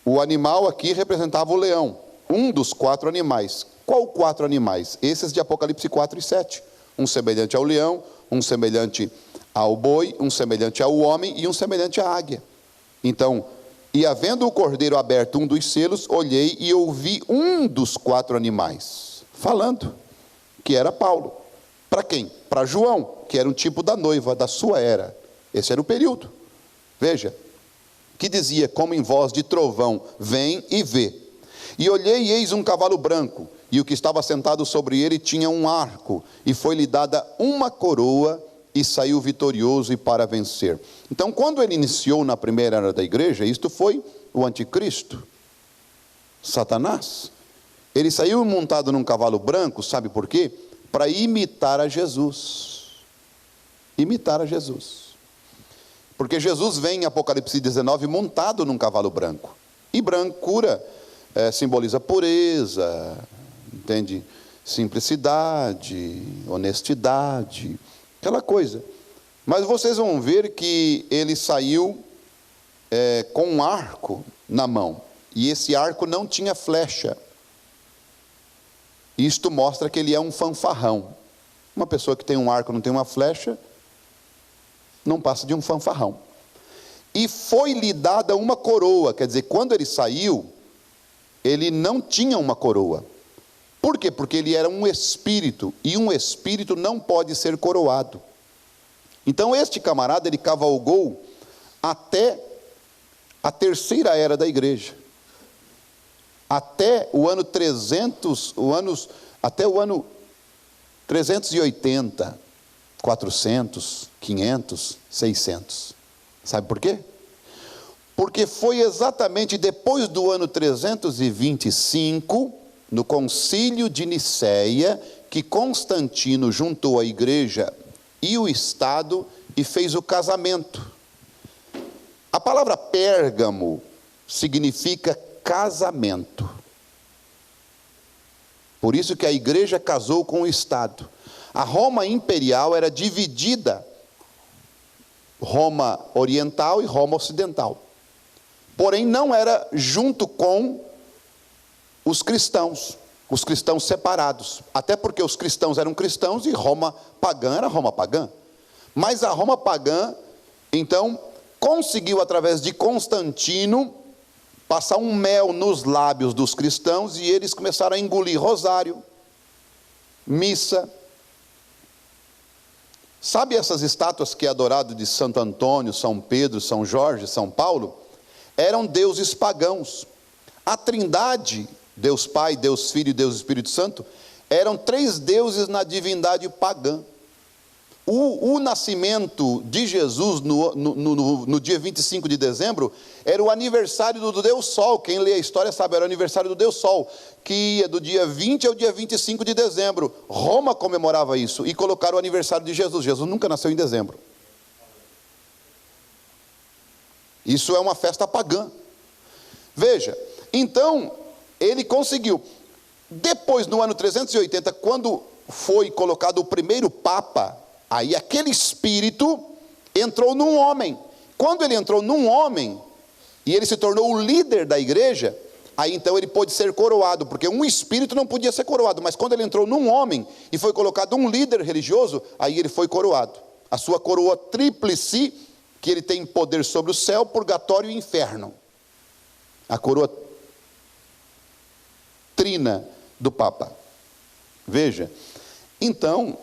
O animal aqui representava o leão. Um dos 4 animais. Qual 4 animais? Esses de Apocalipse 4 e 7. Um semelhante ao leão, um semelhante ao boi, um semelhante ao homem e um semelhante à águia. Então, e havendo o cordeiro aberto um dos selos, olhei e ouvi um dos 4 animais, falando, que era Paulo. Para quem? Para João, que era um tipo da noiva, da sua era. Esse era o período. Veja, que dizia, como em voz de trovão, vem e vê. E olhei e eis um cavalo branco, e o que estava sentado sobre ele tinha um arco, e foi-lhe dada uma coroa, e saiu vitorioso e para vencer. Então, quando ele iniciou na primeira era da igreja, isto foi o anticristo, Satanás. Ele saiu montado num cavalo branco, sabe por quê? Para imitar a Jesus. Imitar a Jesus. Porque Jesus vem em Apocalipse 19 montado num cavalo branco. E brancura simboliza pureza, entende? Simplicidade, honestidade, aquela coisa. Mas vocês vão ver que ele saiu com um arco na mão. E esse arco não tinha flecha. Isto mostra que ele é um fanfarrão. Uma pessoa que tem um arco e não tem uma flecha, não passa de um fanfarrão. E foi-lhe dada uma coroa, quer dizer, quando ele saiu, ele não tinha uma coroa. Por quê? Porque ele era um espírito, e um espírito não pode ser coroado. Então este camarada, ele cavalgou até a terceira era da igreja. Até o ano 300, até o ano 380, 400, 500, 600. Sabe por quê? Porque foi exatamente depois do ano 325, no concílio de Nicéia, que Constantino juntou a igreja e o Estado e fez o casamento. A palavra Pérgamo significa casamento. Por isso que a igreja casou com o Estado. A Roma imperial era dividida, Roma oriental e Roma ocidental. Porém, não era junto com os cristãos separados. Até porque os cristãos eram cristãos e Roma pagã era Roma pagã. Mas a Roma pagã, então, conseguiu, através de Constantino, passar um mel nos lábios dos cristãos e eles começaram a engolir rosário, missa. Sabe essas estátuas que é adorado de Santo Antônio, São Pedro, São Jorge, São Paulo? Eram deuses pagãos. A Trindade, Deus Pai, Deus Filho e Deus Espírito Santo, Eram 3 deuses na divindade pagã. O nascimento de Jesus no dia 25 de dezembro era o aniversário do Deus Sol. Quem lê a história sabe, era o aniversário do Deus Sol, que ia do dia 20 ao dia 25 de dezembro. Roma comemorava isso e colocaram o aniversário de Jesus. Jesus nunca nasceu em dezembro. Isso é uma festa pagã. Veja, então ele conseguiu. Depois, no ano 380, quando foi colocado o primeiro Papa, aí aquele espírito entrou num homem. Quando ele entrou num homem, e ele se tornou o líder da igreja, aí então ele pôde ser coroado, porque um espírito não podia ser coroado, mas quando ele entrou num homem, e foi colocado um líder religioso, aí ele foi coroado. A sua coroa tríplice, que ele tem poder sobre o céu, purgatório e inferno. A coroa trina do Papa. Veja, então,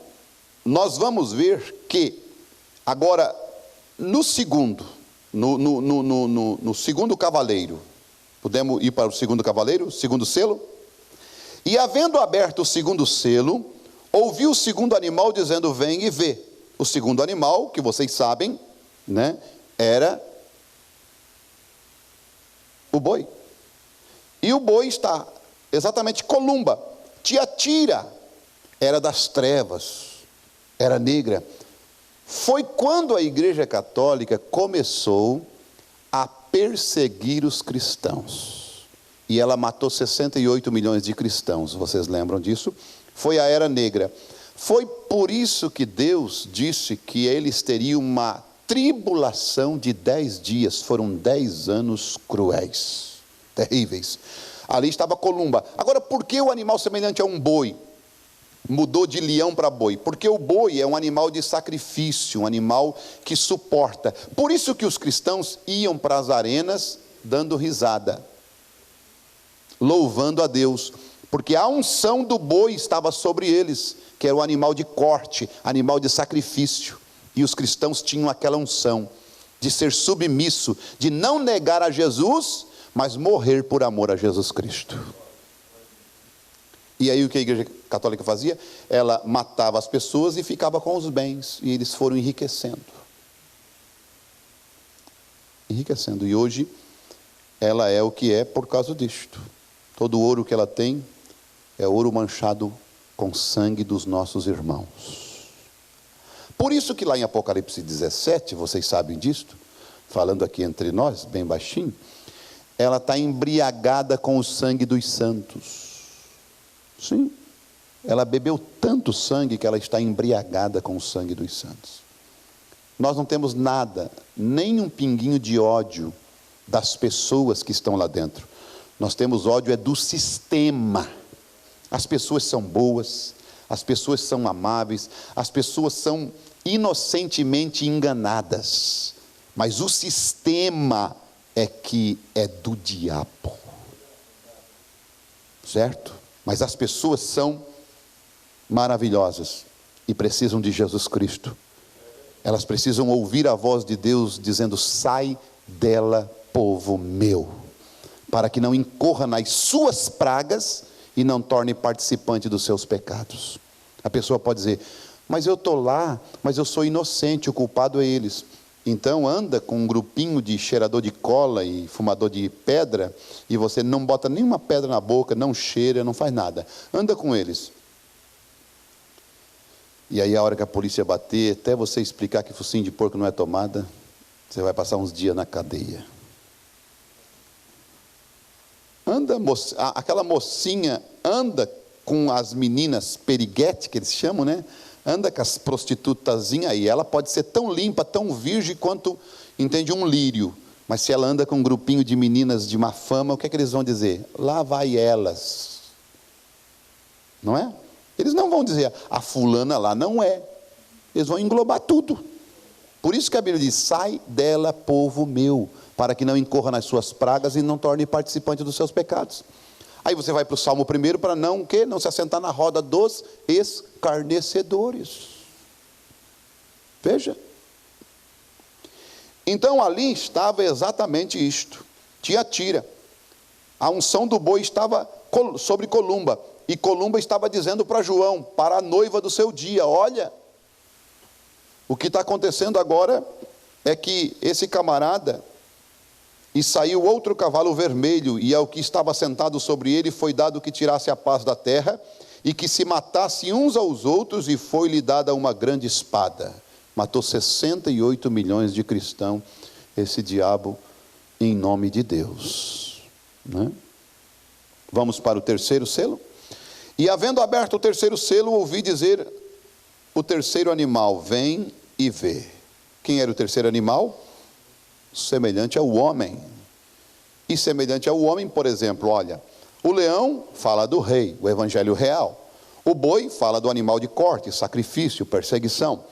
nós vamos ver que, agora, no segundo cavaleiro, podemos ir para o segundo cavaleiro, segundo selo? E havendo aberto o segundo selo, ouviu o segundo animal dizendo, vem e vê. O segundo animal, que vocês sabem, né, era o boi. E o boi está exatamente columba. Tiatira era das trevas, era negra. Foi quando a Igreja Católica começou a perseguir os cristãos. E ela matou 68 milhões de cristãos, vocês lembram disso? Foi a Era Negra. Foi por isso que Deus disse que eles teriam uma tribulação de 10 dias. Foram 10 anos cruéis, terríveis. Ali estava Columba. Agora, por que o animal semelhante a um boi mudou de leão para boi? Porque o boi é um animal de sacrifício, um animal que suporta. Por isso que os cristãos iam para as arenas dando risada, louvando a Deus, porque a unção do boi estava sobre eles, que era o animal de corte, animal de sacrifício. E os cristãos tinham aquela unção de ser submisso, de não negar a Jesus, mas morrer por amor a Jesus Cristo. E aí o que a Igreja Católica fazia? Ela matava as pessoas e ficava com os bens, e eles foram enriquecendo. Enriquecendo, e hoje ela é o que é por causa disto. Todo o ouro que ela tem é ouro manchado com sangue dos nossos irmãos. Por isso que lá em Apocalipse 17, vocês sabem disto, falando aqui entre nós, bem baixinho, ela está embriagada com o sangue dos santos. Sim, ela bebeu tanto sangue que ela está embriagada com o sangue dos santos. Nós não temos nada, nem um pinguinho de ódio das pessoas que estão lá dentro. Nós temos ódio é do sistema. As pessoas são boas, as pessoas são amáveis, as pessoas são inocentemente enganadas, mas o sistema é que é do diabo, certo? Mas as pessoas são maravilhosas e precisam de Jesus Cristo. Elas precisam ouvir a voz de Deus dizendo, sai dela, povo meu, para que não incorra nas suas pragas e não torne participante dos seus pecados. A pessoa pode dizer, mas eu estou lá, mas eu sou inocente, o culpado é eles. Então anda com um grupinho de cheirador de cola e fumador de pedra, e você não bota nenhuma pedra na boca, não cheira, não faz nada. Anda com eles. E aí a hora que a polícia bater, até você explicar que focinho de porco não é tomada, você vai passar uns dias na cadeia. Anda, aquela mocinha anda com as meninas periguete, que eles chamam, né? Anda com as prostitutazinhas aí, ela pode ser tão limpa, tão virgem quanto, entende, um lírio. Mas se ela anda com um grupinho de meninas de má fama, o que é que eles vão dizer? Lá vai elas. Não é? Eles não vão dizer, a fulana lá não é. Eles vão englobar tudo. Por isso que a Bíblia diz, sai dela, povo meu, para que não incorra nas suas pragas e não torne participante dos seus pecados. Aí você vai para o Salmo 1 para não, o quê? Não se assentar na roda dos escarnecedores. Veja. Então ali estava exatamente isto. Tiatira. A unção do boi estava sobre Columba. e Columba estava dizendo para João, para a noiva do seu dia: olha, o que está acontecendo agora é que esse camarada, e saiu outro cavalo vermelho, e ao que estava sentado sobre ele foi dado que tirasse a paz da terra, e que se matasse uns aos outros, e foi-lhe dada uma grande espada. Matou 68 milhões de cristãos, esse diabo, em nome de Deus, né? Vamos para o terceiro selo. E havendo aberto o terceiro selo, ouvi dizer o terceiro animal: vem e vê. Quem era o terceiro animal? Semelhante ao homem. E semelhante ao homem, por exemplo, olha, o leão fala do rei, o evangelho real. O boi fala do animal de corte, sacrifício, perseguição.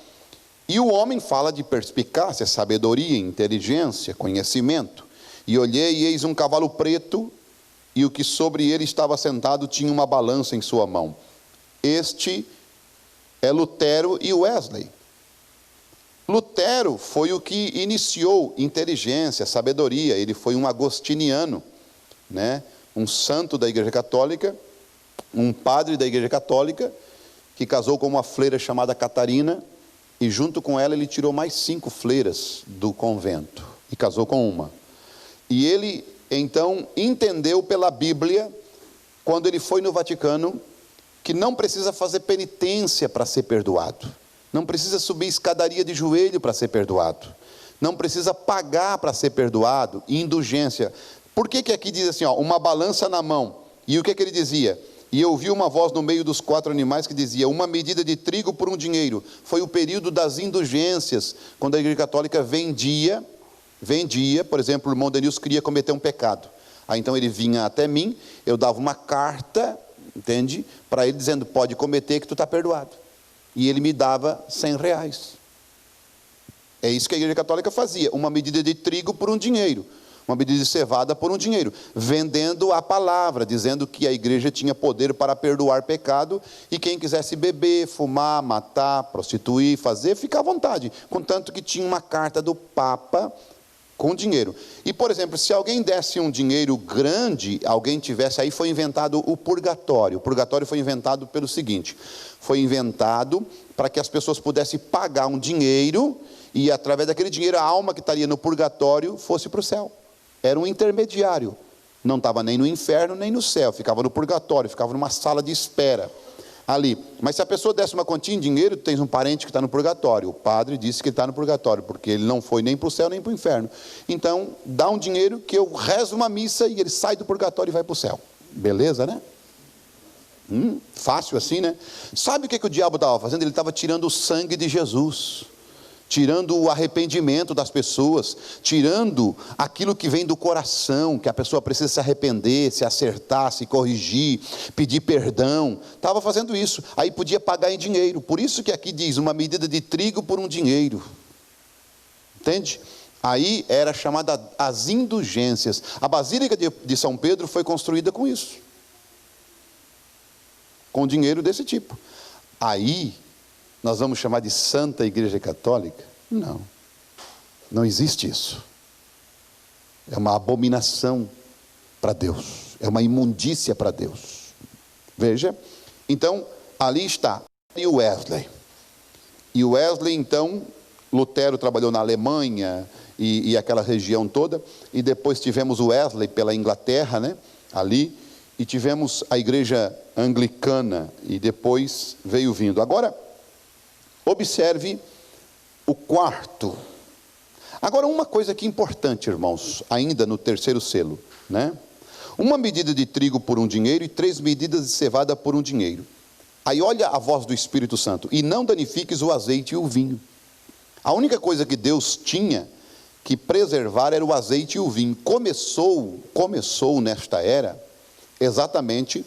E o homem fala de perspicácia, sabedoria, inteligência, conhecimento. E olhei, e eis um cavalo preto, e o que sobre ele estava sentado tinha uma balança em sua mão. Este é Lutero e Wesley. Lutero foi o que iniciou inteligência, sabedoria. Ele foi um agostiniano, né? Um santo da Igreja Católica, um padre da Igreja Católica, que casou com uma freira chamada Catarina, e junto com ela ele tirou mais 5 freiras do convento, e casou com uma. E ele, então, entendeu pela Bíblia, quando ele foi no Vaticano, que não precisa fazer penitência para ser perdoado. Não precisa subir escadaria de joelho para ser perdoado. Não precisa pagar para ser perdoado. Indulgência. Por que aqui diz assim, ó, uma balança na mão? E o que ele dizia? E eu ouvi uma voz no meio dos 4 animais que dizia: uma medida de trigo por um dinheiro. Foi o período das indulgências, quando a Igreja Católica vendia, por exemplo, o irmão Denilson queria cometer um pecado. Aí então ele vinha até mim, eu dava uma carta, entende? Para ele dizendo: pode cometer que tu está perdoado. E ele me dava R$100. É isso que a Igreja Católica fazia: uma medida de trigo por um dinheiro, uma medida de cevada por um dinheiro, vendendo a palavra, dizendo que a igreja tinha poder para perdoar pecado, e quem quisesse beber, fumar, matar, prostituir, fazer, fica à vontade, contanto que tinha uma carta do Papa com dinheiro. E, por exemplo, se alguém desse um dinheiro grande, alguém tivesse, aí foi inventado o purgatório. O purgatório foi inventado pelo seguinte: foi inventado para que as pessoas pudessem pagar um dinheiro, e através daquele dinheiro a alma que estaria no purgatório fosse para o céu. Era um intermediário, não estava nem no inferno nem no céu, ficava no purgatório, ficava numa sala de espera ali. Mas se a pessoa desse uma quantia em dinheiro, tu tens um parente que está no purgatório, o padre disse que ele está no purgatório, porque ele não foi nem para o céu nem para o inferno. Então, dá um dinheiro que eu rezo uma missa e ele sai do purgatório e vai para o céu. Beleza, né? Fácil assim, né? Sabe o que o diabo estava fazendo? Ele estava tirando o sangue de Jesus, tirando o arrependimento das pessoas, tirando aquilo que vem do coração, que a pessoa precisa se arrepender, se acertar, se corrigir, pedir perdão. Estava fazendo isso. Aí podia pagar em dinheiro. Por isso que aqui diz: uma medida de trigo por um dinheiro. Entende? Aí era chamada as indulgências. A Basílica de São Pedro foi construída com isso, com dinheiro desse tipo. Aí nós vamos chamar de Santa Igreja Católica? Não, não existe isso. É uma abominação para Deus, é uma imundícia para Deus. Veja, então, ali está. E o Wesley? E o Wesley, então, Lutero trabalhou na Alemanha e aquela região toda, e depois tivemos o Wesley pela Inglaterra, né, ali, e tivemos a igreja anglicana, e depois veio vindo. Agora, observe o quarto. Agora, uma coisa aqui importante, irmãos, ainda no terceiro selo, né? Uma medida de trigo por um dinheiro e 3 medidas de cevada por um dinheiro. Aí olha a voz do Espírito Santo: e não danifiques o azeite e o vinho. A única coisa que Deus tinha que preservar era o azeite e o vinho. Começou nesta era, exatamente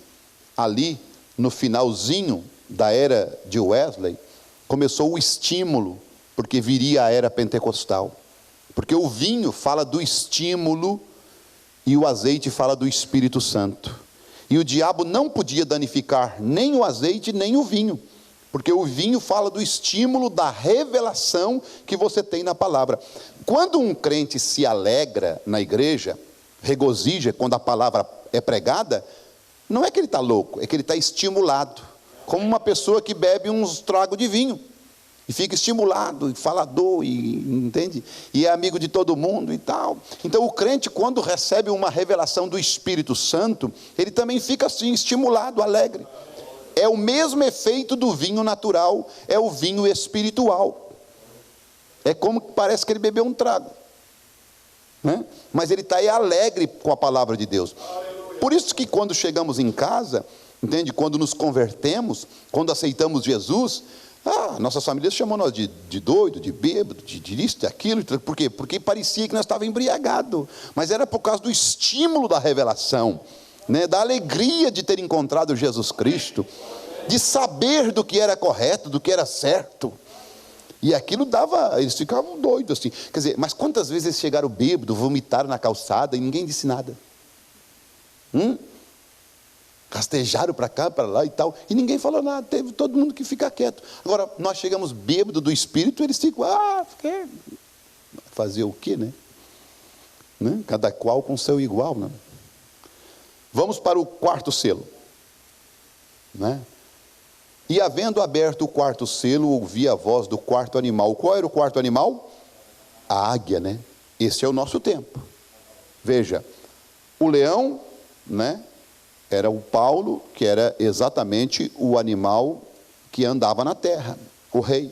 ali no finalzinho da era de Wesley, começou o estímulo, porque viria a era pentecostal. Porque o vinho fala do estímulo e o azeite fala do Espírito Santo. E o diabo não podia danificar nem o azeite nem o vinho, porque o vinho fala do estímulo, da revelação que você tem na palavra. Quando um crente se alegra na igreja, regozija quando a palavra é pregada, Não é que ele está louco, é que ele está estimulado, como uma pessoa que bebe uns tragos de vinho, e fica estimulado, e falador, e, entende? E é amigo de todo mundo e tal. Então o crente, quando recebe uma revelação do Espírito Santo, ele também fica assim, estimulado, alegre. É o mesmo efeito do vinho natural, é o vinho espiritual. É como que parece que ele bebeu um trago, né? Mas ele está aí alegre com a palavra de Deus. Por isso que quando chegamos em casa, entende? Quando nos convertemos, quando aceitamos Jesus, nossas famílias chamam nós de doido, de bêbado, de isso, de aquilo. Por quê? Porque parecia que nós estávamos embriagados, mas era por causa do estímulo da revelação, né? Da alegria de ter encontrado Jesus Cristo, de saber do que era correto, do que era certo. E aquilo dava, eles ficavam doidos assim. Quer dizer, mas quantas vezes eles chegaram bêbados, vomitaram na calçada e ninguém disse nada? Rastejaram para cá, para lá e tal, e ninguém falou nada, teve todo mundo que fica quieto. Agora, nós chegamos bêbados do Espírito, eles ficam, fazer o quê, né? Cada qual com seu igual, né? Vamos para o quarto selo, né? E havendo aberto o quarto selo, ouvi a voz do quarto animal. Qual era o quarto animal? A águia, né? Esse é o nosso tempo. Veja, o leão, né? Era o Paulo, que era exatamente o animal que andava na terra, o rei.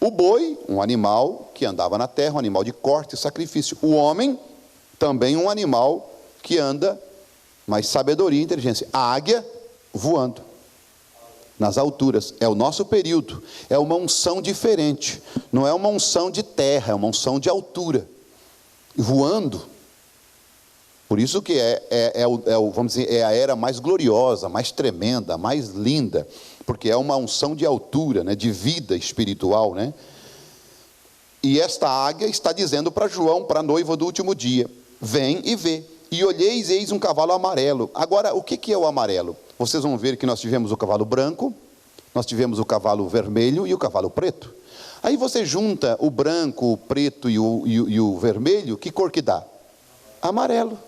O boi, um animal que andava na terra, um animal de corte e sacrifício. O homem, também um animal que anda, mas sabedoria e inteligência. A águia voando nas alturas. É o nosso período, é uma unção diferente. Não é uma unção de terra, é uma unção de altura. Voando. Por isso que vamos dizer, é a era mais gloriosa, mais tremenda, mais linda, porque é uma unção de altura, né, de vida espiritual, né? E esta águia está dizendo para João, para a noiva do último dia: vem e vê. E olheis, eis um cavalo amarelo. Agora, o que é o amarelo? Vocês vão ver que nós tivemos o cavalo branco, nós tivemos o cavalo vermelho e o cavalo preto. Aí você junta o branco, o preto e o vermelho, que cor que dá? Amarelo.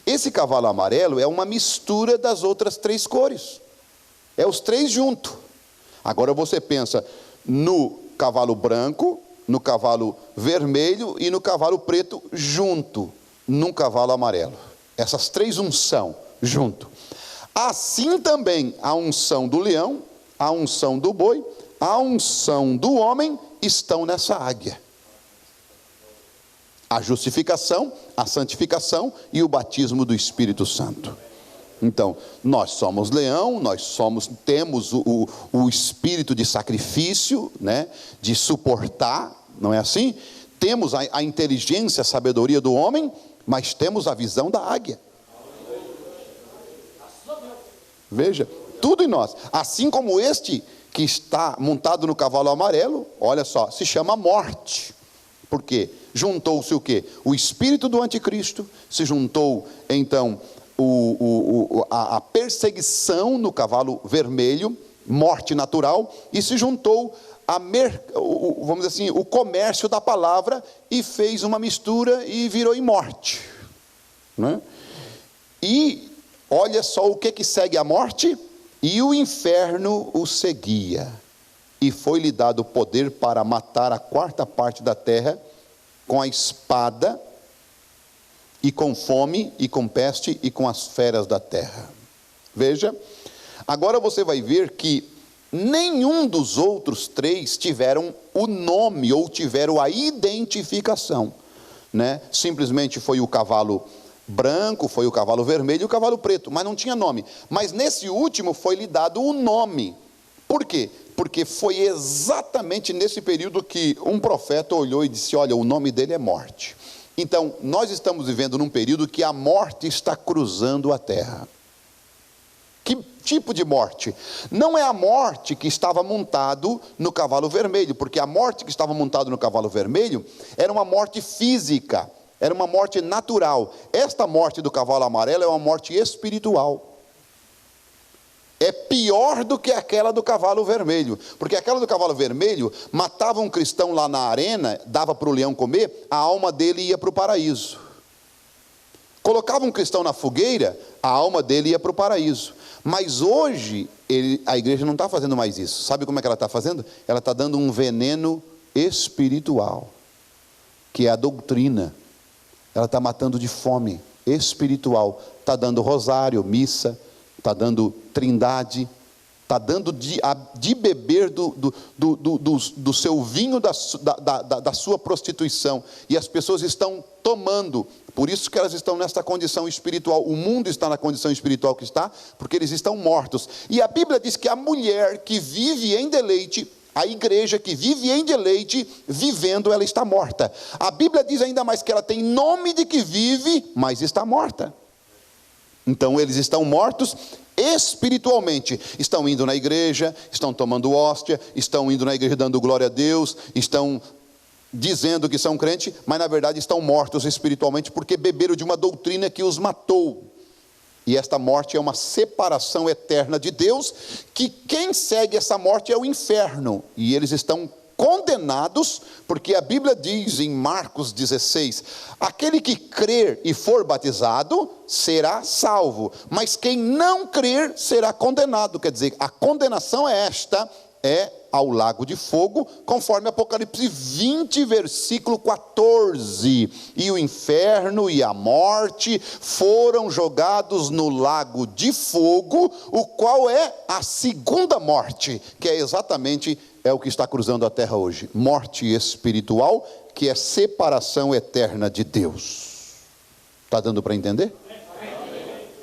Esse cavalo amarelo é uma mistura das outras três cores. É os três juntos. Agora você pensa no cavalo branco, no cavalo vermelho e no cavalo preto junto, num cavalo amarelo. Essas três unção junto. Assim também a unção do leão, a unção do boi, a unção do homem estão nessa águia. A justificação, a santificação e o batismo do Espírito Santo. Então, nós somos leão, temos o espírito de sacrifício, né, de suportar, não é assim? Temos a inteligência, a sabedoria do homem, mas temos a visão da águia. Veja, tudo em nós. Assim como este que está montado no cavalo amarelo, olha só, se chama morte. Por quê? Juntou-se o quê? O espírito do anticristo, se juntou então a perseguição no cavalo vermelho, morte natural, e se juntou vamos dizer assim, o comércio da palavra, e fez uma mistura e virou em morte, né? E olha só o que segue a morte: e o inferno o seguia, e foi-lhe dado poder para matar a quarta parte da terra, com a espada, e com fome, e com peste, e com as feras da terra. Veja, agora você vai ver que nenhum dos outros três tiveram o nome, ou tiveram a identificação, né? Simplesmente foi o cavalo branco, foi o cavalo vermelho e o cavalo preto, mas não tinha nome. Mas nesse último foi-lhe dado o nome. Por quê? Porque foi exatamente nesse período que um profeta olhou e disse: olha, o nome dele é morte. Então, nós estamos vivendo num período que a morte está cruzando a terra. Que tipo de morte? Não é a morte que estava montado no cavalo vermelho, porque a morte que estava montada no cavalo vermelho era uma morte física, era uma morte natural. Esta morte do cavalo amarelo é uma morte espiritual. É pior do que aquela do cavalo vermelho, porque aquela do cavalo vermelho matava um cristão lá na arena, dava para o leão comer, a alma dele ia para o paraíso. Colocava um cristão na fogueira, a alma dele ia para o paraíso. Mas hoje, a igreja não está fazendo mais isso. Sabe como é que ela está fazendo? Ela está dando um veneno espiritual, que é a doutrina. Ela está matando de fome espiritual. Está dando rosário, missa, está dando trindade, está dando de beber do seu vinho, da sua prostituição. E as pessoas estão tomando. Por isso que elas estão nesta condição espiritual. O mundo está na condição espiritual que está, porque eles estão mortos. E a Bíblia diz que a mulher que vive em deleite, a igreja que vive em deleite, vivendo, ela está morta. A Bíblia diz ainda mais que ela tem nome de que vive, mas está morta. Então eles estão mortos espiritualmente. Estão indo na igreja, estão tomando hóstia, estão indo na igreja dando glória a Deus, estão dizendo que são crentes, mas na verdade estão mortos espiritualmente, porque beberam de uma doutrina que os matou. E esta morte é uma separação eterna de Deus, que quem segue essa morte é o inferno, e eles estão condenados, porque a Bíblia diz em Marcos 16, aquele que crer e for batizado, será salvo, mas quem não crer, será condenado. Quer dizer, a condenação é esta, é ao lago de fogo, conforme Apocalipse 20, versículo 14, e o inferno e a morte foram jogados no lago de fogo, o qual é a segunda morte, que é exatamente o que está cruzando a terra hoje, morte espiritual, que é separação eterna de Deus. Está dando para entender?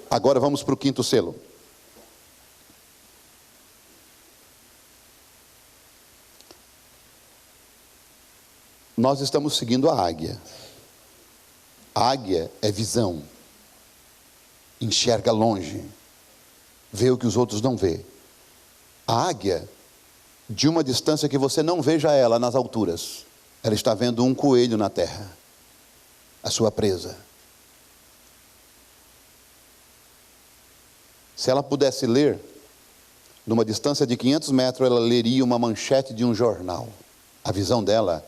Agora vamos para o quinto selo. Nós estamos seguindo a águia. A águia é visão, enxerga longe, vê o que os outros não vê. A águia, de uma distância que você não veja ela nas alturas, ela está vendo um coelho na terra, a sua presa. Se ela pudesse ler, numa distância de 500 metros, ela leria uma manchete de um jornal. A visão dela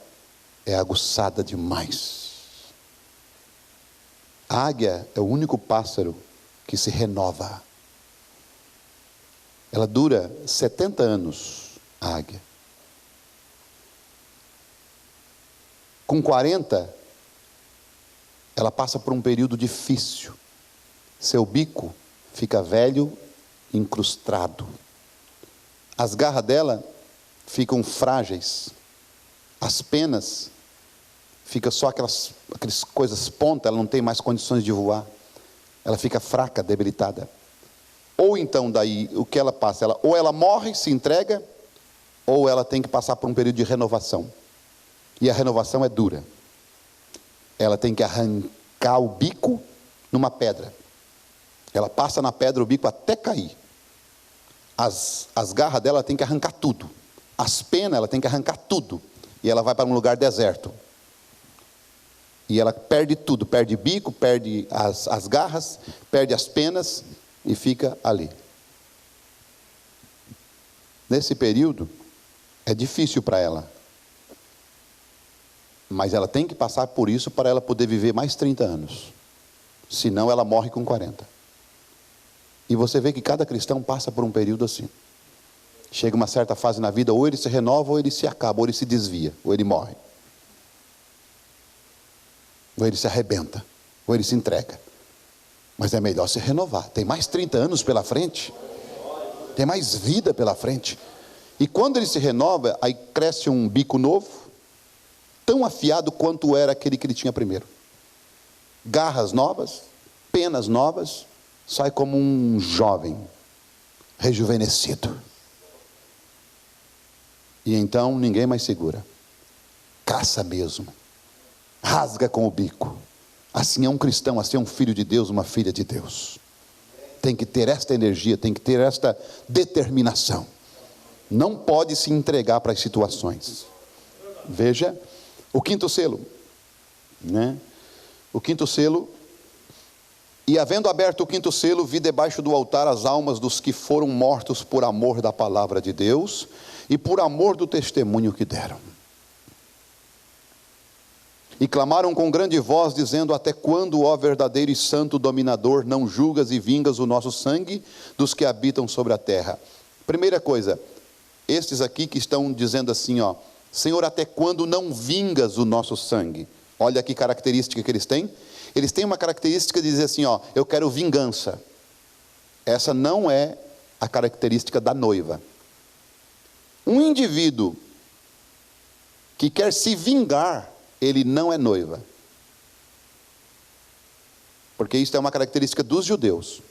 é aguçada demais. A águia é o único pássaro que se renova. Ela dura 70 anos, a águia. Com 40, ela passa por um período difícil. Seu bico fica velho, incrustado. As garras dela ficam frágeis. As penas fica só aquelas coisas ponta, ela não tem mais condições de voar. Ela fica fraca, debilitada. Ou então daí, o que ela passa? Ou ela morre, se entrega, ou ela tem que passar por um período de renovação. E a renovação é dura. Ela tem que arrancar o bico numa pedra. Ela passa na pedra o bico até cair. As garras dela tem que arrancar tudo. As penas ela tem que arrancar tudo. E ela vai para um lugar deserto. E ela perde tudo, perde bico, perde as garras, perde as penas e fica ali. Nesse período, é difícil para ela. Mas ela tem que passar por isso para ela poder viver mais 30 anos. Senão ela morre com 40. E você vê que cada cristão passa por um período assim. Chega uma certa fase na vida, ou ele se renova, ou ele se acaba, ou ele se desvia, ou ele morre. Ou ele se arrebenta, ou ele se entrega. Mas é melhor se renovar. Tem mais 30 anos pela frente. Tem mais vida pela frente. E quando ele se renova, aí cresce um bico novo, tão afiado quanto era aquele que ele tinha primeiro. Garras novas, penas novas, sai como um jovem, rejuvenescido. E então ninguém mais segura. Caça mesmo. Rasga com o bico. Assim é um cristão, assim é um filho de Deus, uma filha de Deus. Tem que ter esta energia, tem que ter esta determinação. Não pode se entregar para as situações. Veja, o quinto selo. Né? O quinto selo. E havendo aberto o quinto selo, vi debaixo do altar as almas dos que foram mortos por amor da palavra de Deus e por amor do testemunho que deram. E clamaram com grande voz, dizendo: até quando, ó verdadeiro e santo dominador, não julgas e vingas o nosso sangue dos que habitam sobre a terra? Primeira coisa, estes aqui que estão dizendo assim, ó: Senhor, até quando não vingas o nosso sangue? Olha que característica que eles têm. Eles têm uma característica de dizer assim, ó: eu quero vingança. Essa não é a característica da noiva. Um indivíduo que quer se vingar, ele não é noiva. Porque isso é uma característica dos judeus.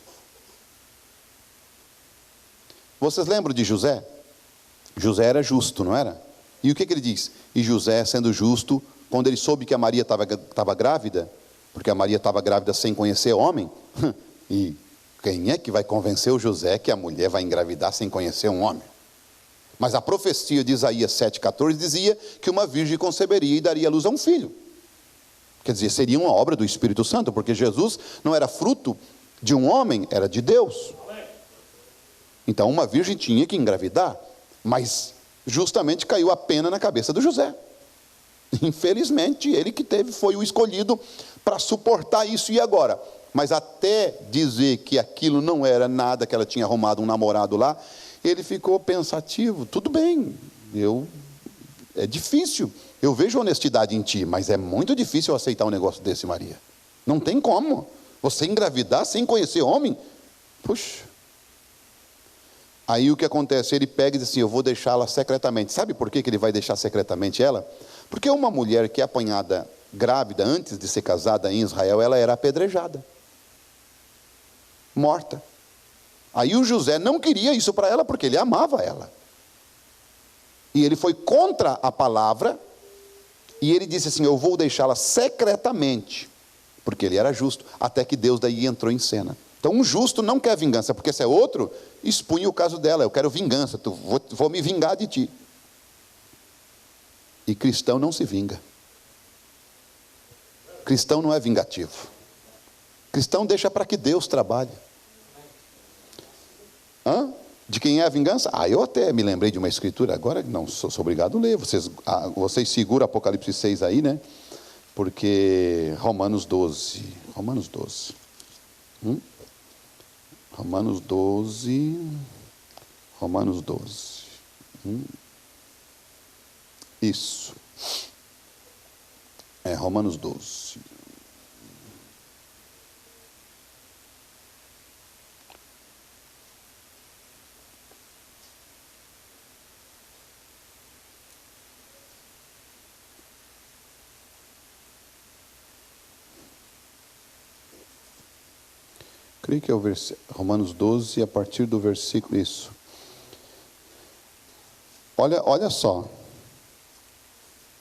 Vocês lembram de José? José era justo, não era? E o que ele diz? E José, sendo justo, quando ele soube que a Maria estava grávida, porque a Maria estava grávida sem conhecer homem, e quem é que vai convencer o José que a mulher vai engravidar sem conhecer um homem? Mas a profecia de Isaías 7,14 dizia que uma virgem conceberia e daria à luz a um filho. Quer dizer, seria uma obra do Espírito Santo, porque Jesus não era fruto de um homem, era de Deus. Então uma virgem tinha que engravidar, mas justamente caiu a pena na cabeça do José. Infelizmente, ele que foi o escolhido para suportar isso. E agora? Mas até dizer que aquilo não era nada, que ela tinha arrumado um namorado lá, ele ficou pensativo. Tudo bem, é difícil, eu vejo honestidade em ti, mas é muito difícil eu aceitar um negócio desse, Maria. Não tem como, você engravidar sem conhecer homem? Puxa. Aí o que acontece? Ele pega e diz assim: eu vou deixá-la secretamente. Sabe por que ele vai deixar secretamente ela? Porque uma mulher que é apanhada grávida antes de ser casada em Israel, ela era apedrejada, morta. Aí o José não queria isso para ela, porque ele amava ela. E ele foi contra a palavra, e ele disse assim: eu vou deixá-la secretamente, porque ele era justo, até que Deus daí entrou em cena. Então um justo não quer vingança, porque se é outro, expunha o caso dela: eu quero vingança, vou me vingar de ti. E cristão não se vinga. Cristão não é vingativo. Cristão deixa para que Deus trabalhe. De quem é a vingança? Eu até me lembrei de uma escritura, agora não sou obrigado a ler. Vocês seguram Apocalipse 6 aí, né? Porque Romanos 12. Romanos 12. Romanos 12. Romanos 12. Isso. Romanos 12. Creio que é o Romanos 12, a partir do versículo, isso. Olha só.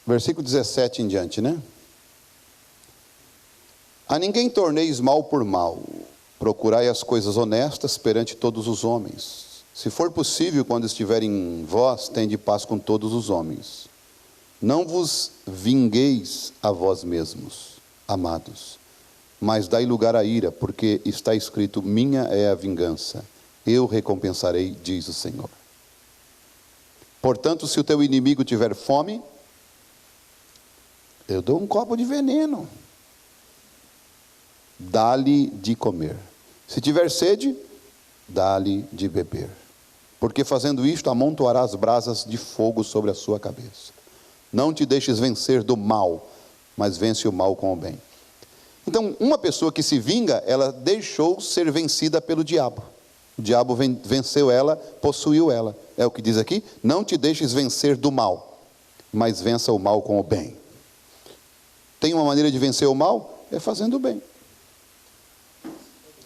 Versículo 17 em diante, né? A ninguém torneis mal por mal, procurai as coisas honestas perante todos os homens. Se for possível, quando estiver em vós, tende paz com todos os homens. Não vos vingueis a vós mesmos, amados, mas dai lugar à ira, porque está escrito: minha é a vingança, eu recompensarei, diz o Senhor. Portanto, se o teu inimigo tiver fome, eu dou um copo de veneno, dá-lhe de comer. Se tiver sede, dá-lhe de beber, porque fazendo isto amontoarás brasas de fogo sobre a sua cabeça. Não te deixes vencer do mal, mas vence o mal com o bem. Então, uma pessoa que se vinga, ela deixou ser vencida pelo diabo. O diabo venceu ela, possuiu ela. É o que diz aqui: não te deixes vencer do mal, mas vença o mal com o bem. Tem uma maneira de vencer o mal? É fazendo o bem.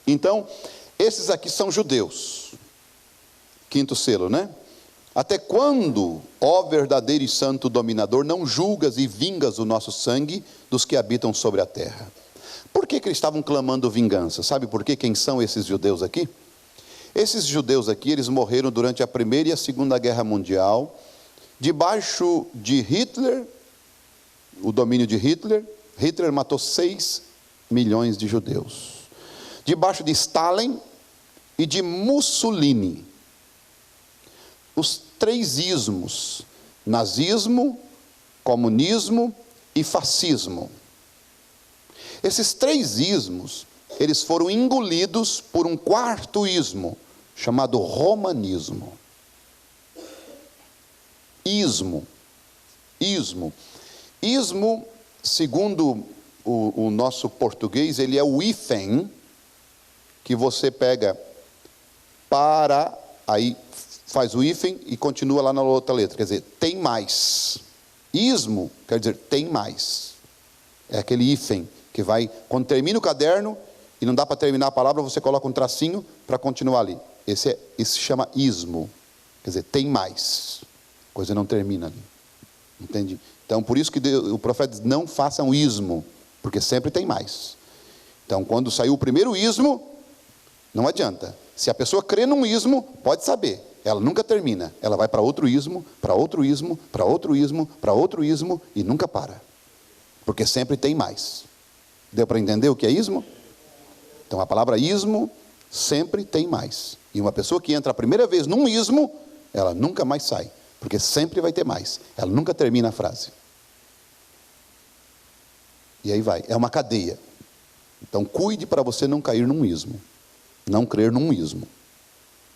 Então, esses aqui são judeus. Quinto selo, né? Até quando, ó verdadeiro e santo dominador, não julgas e vingas o nosso sangue dos que habitam sobre a terra? Por que eles estavam clamando vingança? Sabe por quê? Quem são esses judeus aqui? Esses judeus aqui, eles morreram durante a Primeira e a Segunda Guerra Mundial, debaixo de Hitler, o domínio de Hitler. Hitler matou 6 milhões de judeus. Debaixo de Stalin e de Mussolini. Os 3 ismos: nazismo, comunismo e fascismo. Esses três ismos, eles foram engolidos por um quarto ismo, chamado romanismo. Ismo, segundo o nosso português, ele é o hífen, que você pega para, aí faz o hífen e continua lá na outra letra, quer dizer, tem mais. Ismo quer dizer tem mais. É aquele hífen que vai, quando termina o caderno e não dá para terminar a palavra, você coloca um tracinho para continuar ali. Esse se chama ismo, quer dizer, tem mais. A coisa não termina ali. Entende? Então, por isso que o profeta diz, não façam ismo, porque sempre tem mais. Então, quando saiu o primeiro ismo, não adianta. Se a pessoa crê num ismo, pode saber, ela nunca termina. Ela vai para outro ismo, para outro ismo, para outro ismo, para outro ismo, e nunca para. Porque sempre tem mais. Deu para entender o que é ismo? Então, a palavra ismo sempre tem mais. E uma pessoa que entra a primeira vez num ismo, ela nunca mais sai. Porque sempre vai ter mais. Ela nunca termina a frase. E aí vai. É uma cadeia. Então, cuide para você não cair num ismo. Não crer num ismo.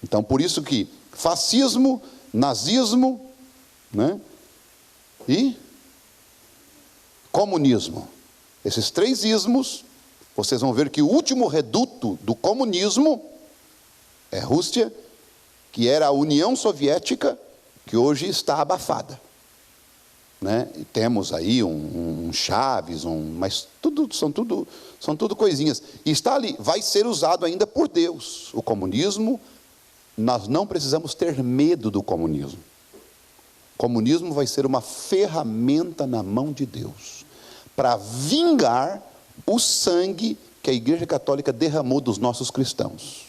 Então, por isso que fascismo, nazismo, né? E comunismo. Esses três ismos, vocês vão ver que o último reduto do comunismo é Rússia, que era a União Soviética, que hoje está abafada, né? E temos aí um Chaves, mas são tudo coisinhas. E está ali, vai ser usado ainda por Deus. O comunismo, nós não precisamos ter medo do comunismo. O comunismo vai ser uma ferramenta na mão de Deus, para vingar o sangue que a Igreja Católica derramou dos nossos cristãos.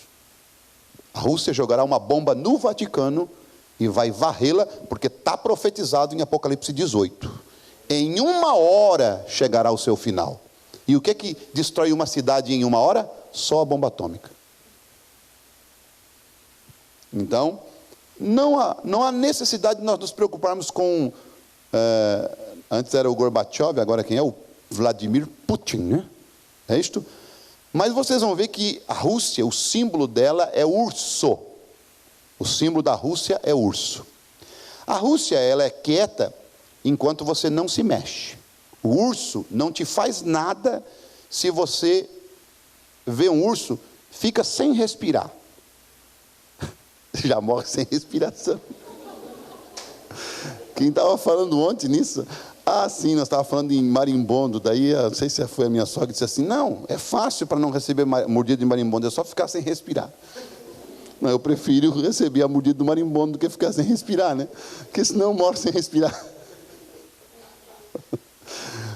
A Rússia jogará uma bomba no Vaticano e vai varrê-la, porque está profetizado em Apocalipse 18. Em 1 hora chegará o seu final. E o que destrói uma cidade em 1 hora? Só a bomba atômica. Então, não há necessidade de nós nos preocuparmos com... antes era o Gorbachev, agora quem é? O Vladimir Putin, né? É isto? Mas vocês vão ver que a Rússia, o símbolo dela é urso. O símbolo da Rússia é urso. A Rússia, ela é quieta enquanto você não se mexe. O urso não te faz nada se você vê um urso, fica sem respirar. Já morre sem respiração. Quem estava falando ontem nisso? Ah, sim, nós estávamos falando em marimbondo. Daí, não sei se foi a minha sogra que disse assim, não, é fácil para não receber mordida de marimbondo, é só ficar sem respirar. Não, eu prefiro receber a mordida do marimbondo do que ficar sem respirar, né? Porque senão eu morro sem respirar.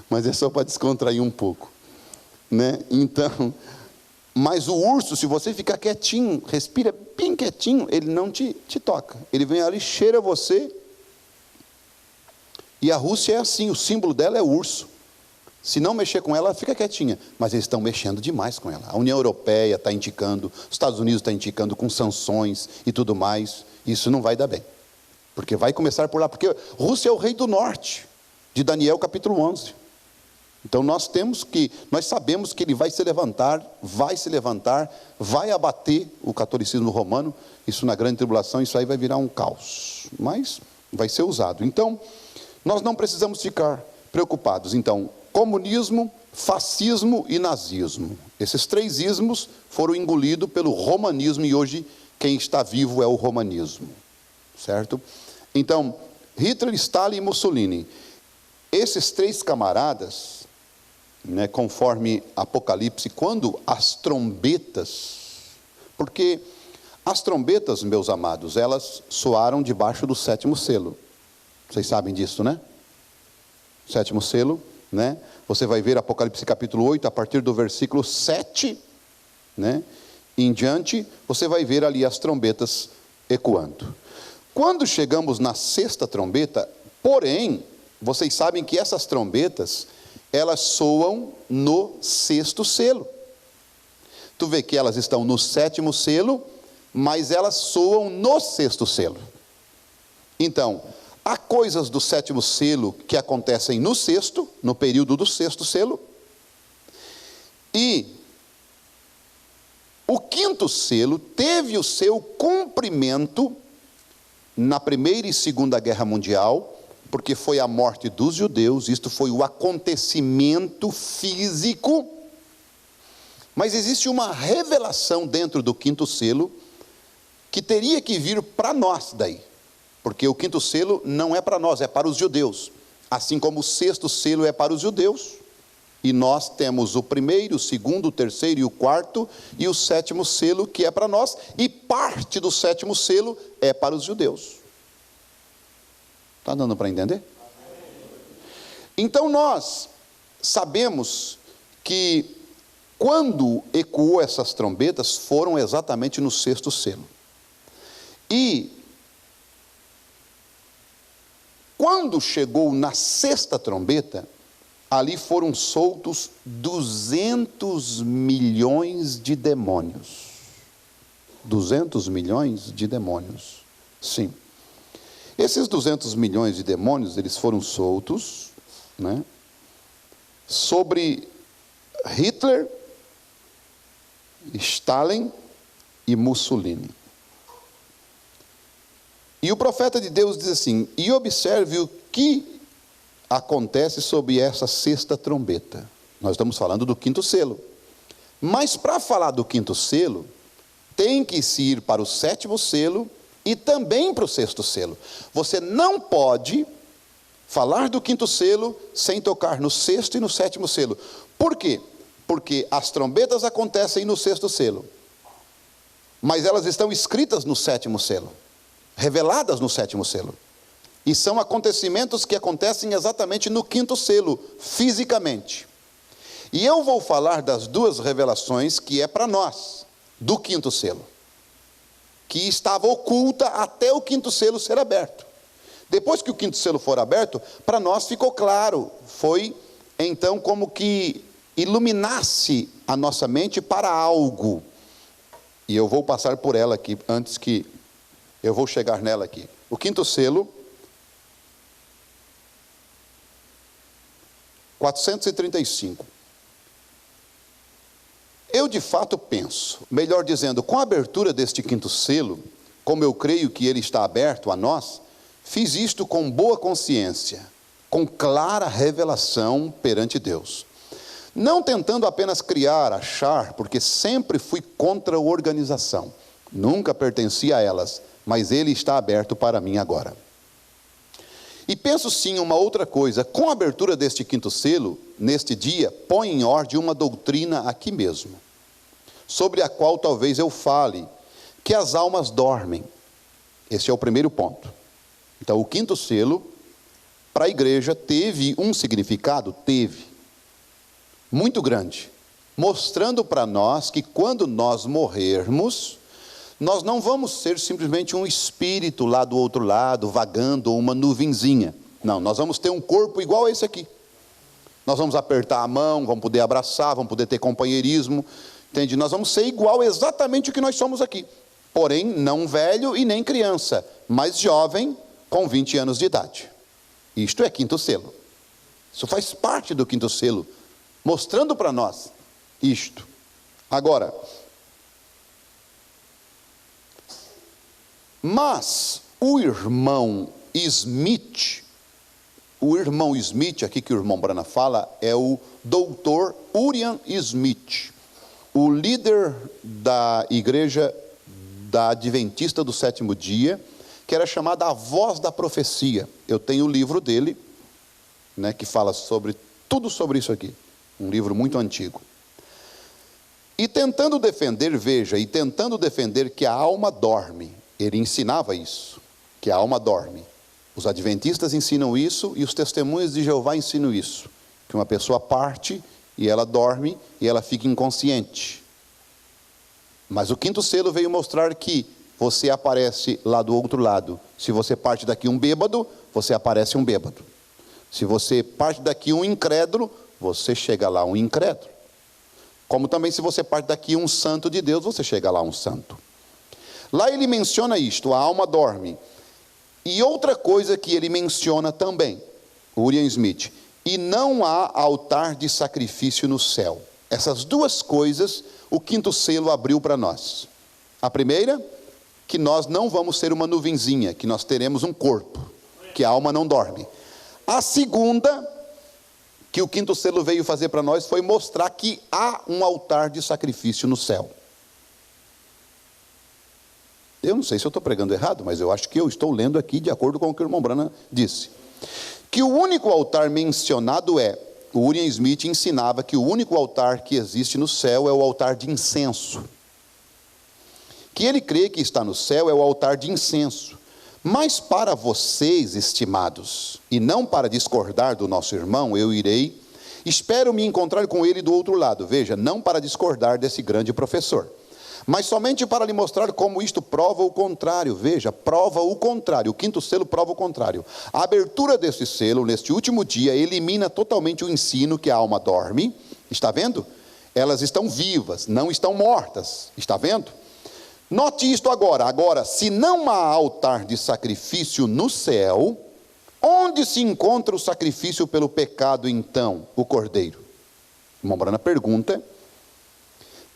Mas é só para descontrair um pouco, né? Então, mas o urso, se você ficar quietinho, respira bem quietinho, ele não te toca. Ele vem ali, cheira você. E a Rússia é assim, o símbolo dela é o urso. Se não mexer com ela, ela fica quietinha. Mas eles estão mexendo demais com ela. A União Europeia está indicando, os Estados Unidos está indicando com sanções e tudo mais. Isso não vai dar bem. Porque vai começar por lá. Porque Rússia é o rei do norte, de Daniel capítulo 11. Então nós sabemos que ele vai se levantar, vai abater o catolicismo romano. Isso na grande tribulação, isso aí vai virar um caos. Mas vai ser usado. Então, nós não precisamos ficar preocupados. Então, comunismo, fascismo e nazismo. Esses três ismos foram engolidos pelo romanismo e hoje quem está vivo é o romanismo. Certo? Então, Hitler, Stalin e Mussolini. Esses três camaradas, né, conforme Apocalipse, quando as trombetas... Porque as trombetas, meus amados, elas soaram debaixo do 7º selo. Vocês sabem disso, né? 7º selo, né? Você vai ver Apocalipse capítulo 8, a partir do versículo 7, né? Em diante, você vai ver ali as trombetas ecoando. Quando chegamos na 6ª trombeta, porém, vocês sabem que essas trombetas, elas soam no 6º selo. Tu vê que elas estão no 7º selo, mas elas soam no 6º selo. Então, há coisas do sétimo selo que acontecem no sexto, no período do sexto selo, e o quinto selo teve o seu cumprimento na Primeira e Segunda Guerra Mundial, porque foi a morte dos judeus, isto foi o acontecimento físico, mas existe uma revelação dentro do quinto selo, que teria que vir para nós daí, porque o quinto selo não é para nós, é para os judeus, assim como o sexto selo é para os judeus, e nós temos o primeiro, o segundo, o terceiro e o quarto, e o sétimo selo que é para nós, e parte do sétimo selo é para os judeus. Está dando para entender? Então nós sabemos que quando ecoou essas trombetas, foram exatamente no sexto selo. E quando chegou na sexta trombeta, ali foram soltos 200 milhões de demônios. 200 milhões de demônios, sim. Esses 200 milhões de demônios, eles foram soltos, né, sobre Hitler, Stalin e Mussolini. E o profeta de Deus diz assim: e observe o que acontece sob essa sexta trombeta. Nós estamos falando do quinto selo. Mas para falar do quinto selo, tem que se ir para o sétimo selo e também para o sexto selo. Você não pode falar do quinto selo sem tocar no sexto e no sétimo selo. Por quê? Porque as trombetas acontecem no sexto selo, mas elas estão escritas no sétimo selo, reveladas no sétimo selo. E são acontecimentos que acontecem exatamente no quinto selo, fisicamente. E eu vou falar das duas revelações que é para nós, do quinto selo, que estava oculta até o quinto selo ser aberto. Depois que o quinto selo for aberto, para nós ficou claro, foi então como que iluminasse a nossa mente para algo. E eu vou passar por ela aqui, antes que eu vou chegar nela aqui. O quinto selo, 435. Eu de fato penso, melhor dizendo, com a abertura deste quinto selo, como eu creio que ele está aberto a nós, fiz isto com boa consciência, com clara revelação perante Deus. Não tentando apenas criar, achar, porque sempre fui contra a organização. Nunca pertenci a elas, mas ele está aberto para mim agora. E penso sim uma outra coisa, com a abertura deste quinto selo, neste dia, põe em ordem uma doutrina aqui mesmo, sobre a qual talvez eu fale, que as almas dormem. Esse é o primeiro ponto. Então, o quinto selo, para a igreja, teve um significado, muito grande, mostrando para nós que quando nós morrermos, nós não vamos ser simplesmente um espírito lá do outro lado, vagando, ou uma nuvenzinha. Não, nós vamos ter um corpo igual a esse aqui. Nós vamos apertar a mão, vamos poder abraçar, vamos poder ter companheirismo, entende? Nós vamos ser igual exatamente o que nós somos aqui. Porém, não velho e nem criança, mas jovem com 20 anos de idade. Isto é quinto selo. Isso faz parte do quinto selo, mostrando para nós isto. Agora, mas o irmão Smith aqui que o irmão Branham fala, é o doutor Uriah Smith, o líder da igreja da Adventista do Sétimo Dia, que era chamada a Voz da Profecia. Eu tenho o livro dele, né, que fala sobre tudo sobre isso aqui, um livro muito antigo. E tentando defender que a alma dorme, ele ensinava isso, que a alma dorme. Os adventistas ensinam isso e os testemunhas de Jeová ensinam isso, que uma pessoa parte e ela dorme e ela fica inconsciente. Mas o quinto selo veio mostrar que você aparece lá do outro lado. Se você parte daqui um bêbado, você aparece um bêbado. Se você parte daqui um incrédulo, você chega lá um incrédulo. Como também se você parte daqui um santo de Deus, você chega lá um santo. Lá ele menciona isto, a alma dorme. E outra coisa que ele menciona também, o William Smith, e não há altar de sacrifício no céu. Essas duas coisas o quinto selo abriu para nós. A primeira, que nós não vamos ser uma nuvenzinha, que nós teremos um corpo, que a alma não dorme. A segunda, que o quinto selo veio fazer para nós, foi mostrar que há um altar de sacrifício no céu. Eu não sei se eu estou pregando errado, mas eu acho que eu estou lendo aqui de acordo com o que o irmão Branham disse. Que o único altar mencionado o William Smith ensinava que o único altar que existe no céu é o altar de incenso. Que ele crê que está no céu é o altar de incenso. Mas para vocês, estimados, e não para discordar do nosso irmão, eu irei, espero me encontrar com ele do outro lado. Veja, não para discordar desse grande professor, mas somente para lhe mostrar como isto prova o contrário. Veja, prova o contrário. O quinto selo prova o contrário. A abertura desse selo, neste último dia, elimina totalmente o ensino que a alma dorme. Está vendo? Elas estão vivas, não estão mortas. Está vendo? Note isto agora. Agora, se não há altar de sacrifício no céu, onde se encontra o sacrifício pelo pecado, então, o cordeiro? O irmão Branham pergunta.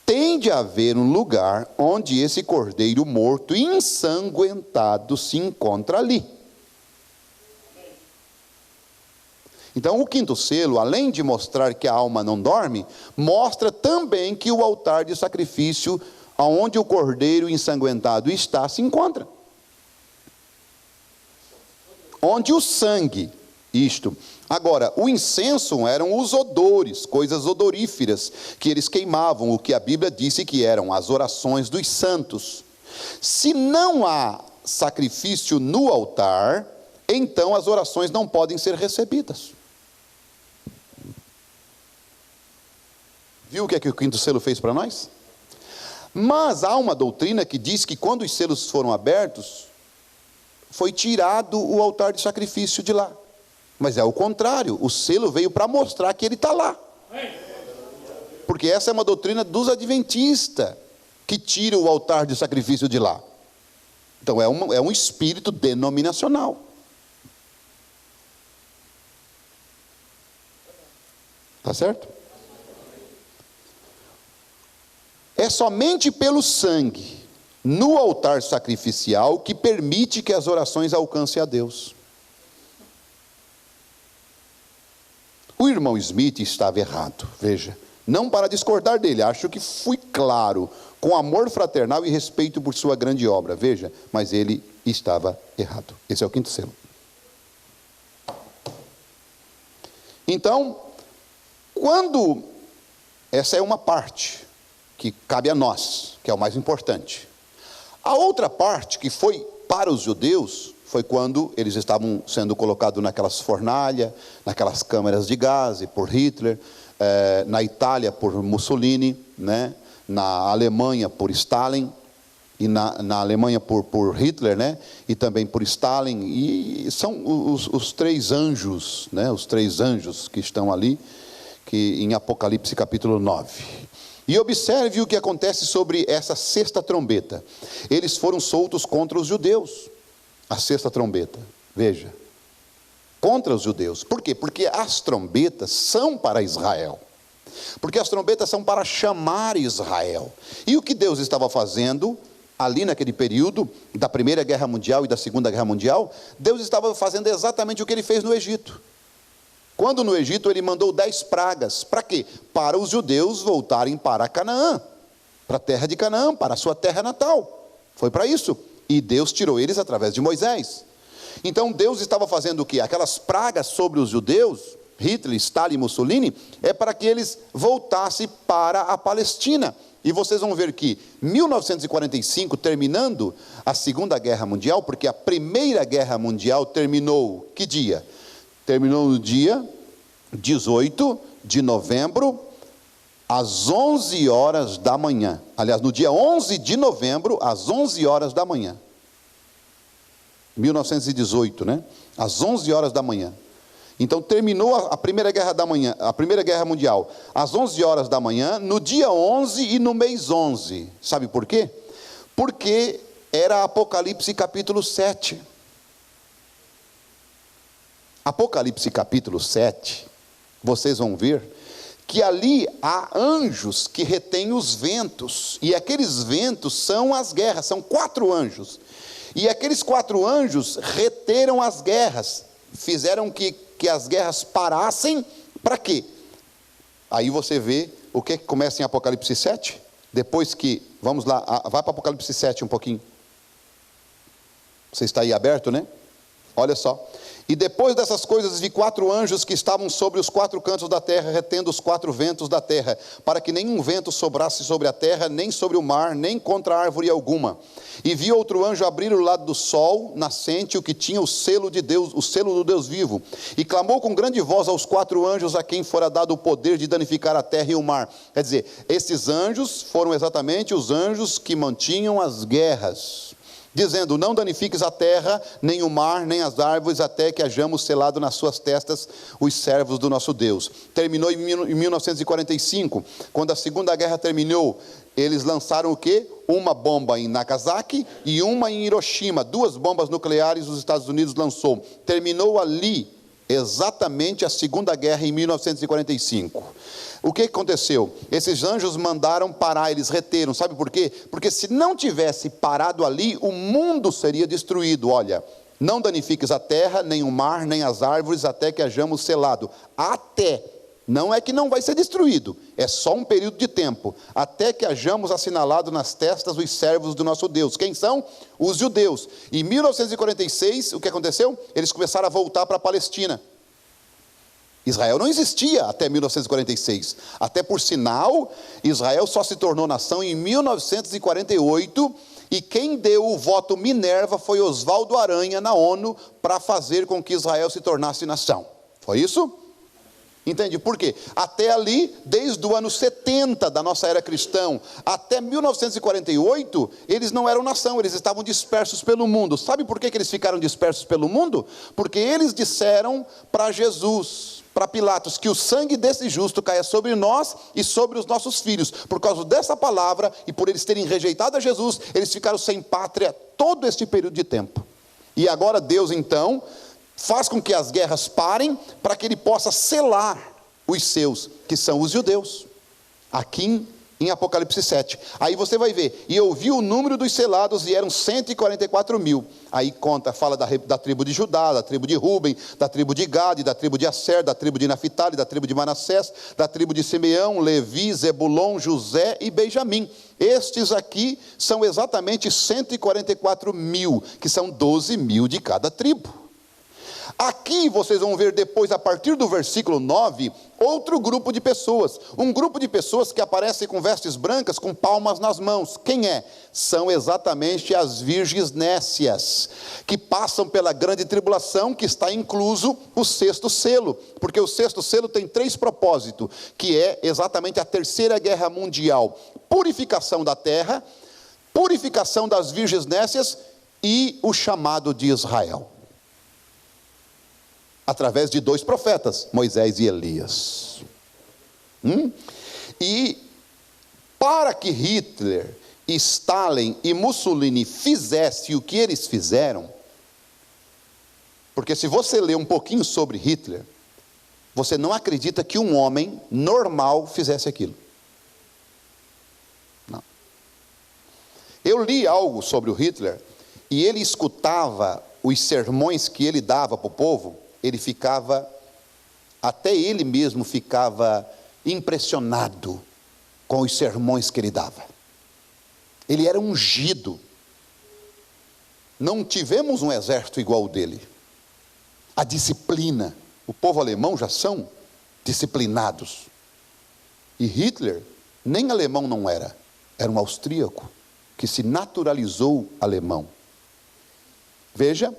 Tem de haver um lugar onde esse cordeiro morto, ensanguentado, se encontra ali. Então, o quinto selo, além de mostrar que a alma não dorme, mostra também que o altar de sacrifício, onde o cordeiro ensanguentado está, se encontra. Onde o sangue, isto. Agora, o incenso eram os odores, coisas odoríferas, que eles queimavam, o que a Bíblia disse que eram as orações dos santos. Se não há sacrifício no altar, então as orações não podem ser recebidas. Viu o que o quinto selo fez para nós? Mas há uma doutrina que diz que quando os selos foram abertos, foi tirado o altar de sacrifício de lá. Mas é o contrário, o selo veio para mostrar que ele está lá. Porque essa é uma doutrina dos adventistas, que tira o altar de sacrifício de lá. Então é um espírito denominacional. Está certo? É somente pelo sangue, no altar sacrificial, que permite que as orações alcancem a Deus. O irmão Smith estava errado, veja, não para discordar dele, acho que fui claro, com amor fraternal e respeito por sua grande obra, veja, mas ele estava errado. Esse é o quinto selo. Então, essa é uma parte que cabe a nós, que é o mais importante. A outra parte que foi para os judeus, foi quando eles estavam sendo colocados naquelas fornalhas, naquelas câmeras de gás, por Hitler, na Itália por Mussolini, né? Na Alemanha por Stalin, e na Alemanha por Hitler, né? E também por Stalin, e são os três anjos, né? Os três anjos que estão ali, que em Apocalipse capítulo 9. E observe o que acontece sobre essa sexta trombeta. Eles foram soltos contra os judeus. A sexta trombeta, veja, contra os judeus. Por quê? Porque as trombetas são para Israel. Porque as trombetas são para chamar Israel. E o que Deus estava fazendo, ali naquele período, da Primeira Guerra Mundial e da Segunda Guerra Mundial, Deus estava fazendo exatamente o que ele fez no Egito. Quando no Egito ele mandou 10 pragas, para quê? Para os judeus voltarem para Canaã, para a terra de Canaã, para a sua terra natal. Foi para isso. E Deus tirou eles através de Moisés. Então Deus estava fazendo o quê? Aquelas pragas sobre os judeus, Hitler, Stalin, Mussolini, é para que eles voltassem para a Palestina. E vocês vão ver que 1945, terminando a Segunda Guerra Mundial, porque a Primeira Guerra Mundial terminou, que dia? Terminou no dia 18 de novembro, às 11 horas da manhã. Aliás, no dia 11 de novembro, às 11 horas da manhã. 1918, né? Às 11 horas da manhã. Então, terminou a Primeira Guerra da Manhã, a Primeira Guerra Mundial, às 11 horas da manhã, no dia 11 e no mês 11. Sabe por quê? Porque era Apocalipse capítulo 7. Apocalipse capítulo 7, vocês vão ver que ali há anjos que retêm os ventos, e aqueles ventos são as guerras, são 4 anjos, e aqueles 4 anjos reteram as guerras, fizeram que as guerras parassem, para quê? Aí você vê o que começa em Apocalipse 7, depois que, vamos lá, vai para Apocalipse 7 um pouquinho, você está aí aberto, né? Olha só. E depois dessas coisas vi 4 anjos que estavam sobre os 4 cantos da terra, retendo os 4 ventos da terra, para que nenhum vento sobrasse sobre a terra, nem sobre o mar, nem contra árvore alguma. E vi outro anjo abrir o lado do sol nascente, o que tinha o selo de Deus, o selo do Deus vivo, e clamou com grande voz aos 4 anjos a quem fora dado o poder de danificar a terra e o mar. Quer dizer, esses anjos foram exatamente os anjos que mantinham as guerras, dizendo: não danifiques a terra, nem o mar, nem as árvores, até que hajamos selado nas suas testas os servos do nosso Deus. Terminou em 1945, quando a Segunda Guerra terminou, eles lançaram o quê? Uma bomba em Nagasaki e uma em Hiroshima, 2 bombas nucleares os Estados Unidos lançou. Terminou ali exatamente a Segunda Guerra em 1945. O que aconteceu? Esses anjos mandaram parar, eles reteram, sabe por quê? Porque se não tivesse parado ali, o mundo seria destruído. Olha, não danifiques a terra, nem o mar, nem as árvores, até que hajamos selado. Até, não é que não vai ser destruído, é só um período de tempo, até que hajamos assinalado nas testas os servos do nosso Deus. Quem são? Os judeus. Em 1946, o que aconteceu? Eles começaram a voltar para a Palestina. Israel não existia até 1946. Até por sinal, Israel só se tornou nação em 1948, e quem deu o voto Minerva foi Oswaldo Aranha na ONU para fazer com que Israel se tornasse nação. Foi isso? Entende? Por quê? Até ali, desde o ano 70 da nossa era cristã, até 1948, eles não eram nação, eles estavam dispersos pelo mundo. Sabe por que eles ficaram dispersos pelo mundo? Porque eles disseram para Jesus, para Pilatos, que o sangue desse justo caia sobre nós e sobre os nossos filhos. Por causa dessa palavra, e por eles terem rejeitado a Jesus, eles ficaram sem pátria todo este período de tempo. E agora Deus então faz com que as guerras parem, para que ele possa selar os seus, que são os judeus, aqui em Apocalipse 7, aí você vai ver, e eu vi o número dos selados, e eram 144 mil, aí conta, fala da tribo de Judá, da tribo de Ruben, da tribo de Gade, da tribo de Asser, da tribo de Naphtali, da tribo de Manassés, da tribo de Simeão, Levi, Zebulon, José e Benjamim. Estes aqui são exatamente 144 mil, que são 12 mil de cada tribo. Aqui vocês vão ver depois, a partir do versículo 9, outro grupo de pessoas. Um grupo de pessoas que aparecem com vestes brancas, com palmas nas mãos. Quem é? São exatamente as virgens nécias, que passam pela grande tribulação, que está incluso o 6º selo. Porque o 6º selo tem 3 propósitos, que é exatamente a 3ª guerra mundial. Purificação da terra, purificação das virgens nécias e o chamado de Israel. Através de 2 profetas, Moisés e Elias. E para que Hitler, Stalin e Mussolini fizessem o que eles fizeram, porque se você ler um pouquinho sobre Hitler, você não acredita que um homem normal fizesse aquilo. Não. Eu li algo sobre o Hitler, e ele escutava os sermões que ele dava para o povo, ele ficava, até ele mesmo ficava impressionado com os sermões que ele dava. Ele era ungido. Não tivemos um exército igual ao dele. A disciplina, o povo alemão já são disciplinados. E Hitler, nem alemão não era, era um austríaco, que se naturalizou alemão. Veja,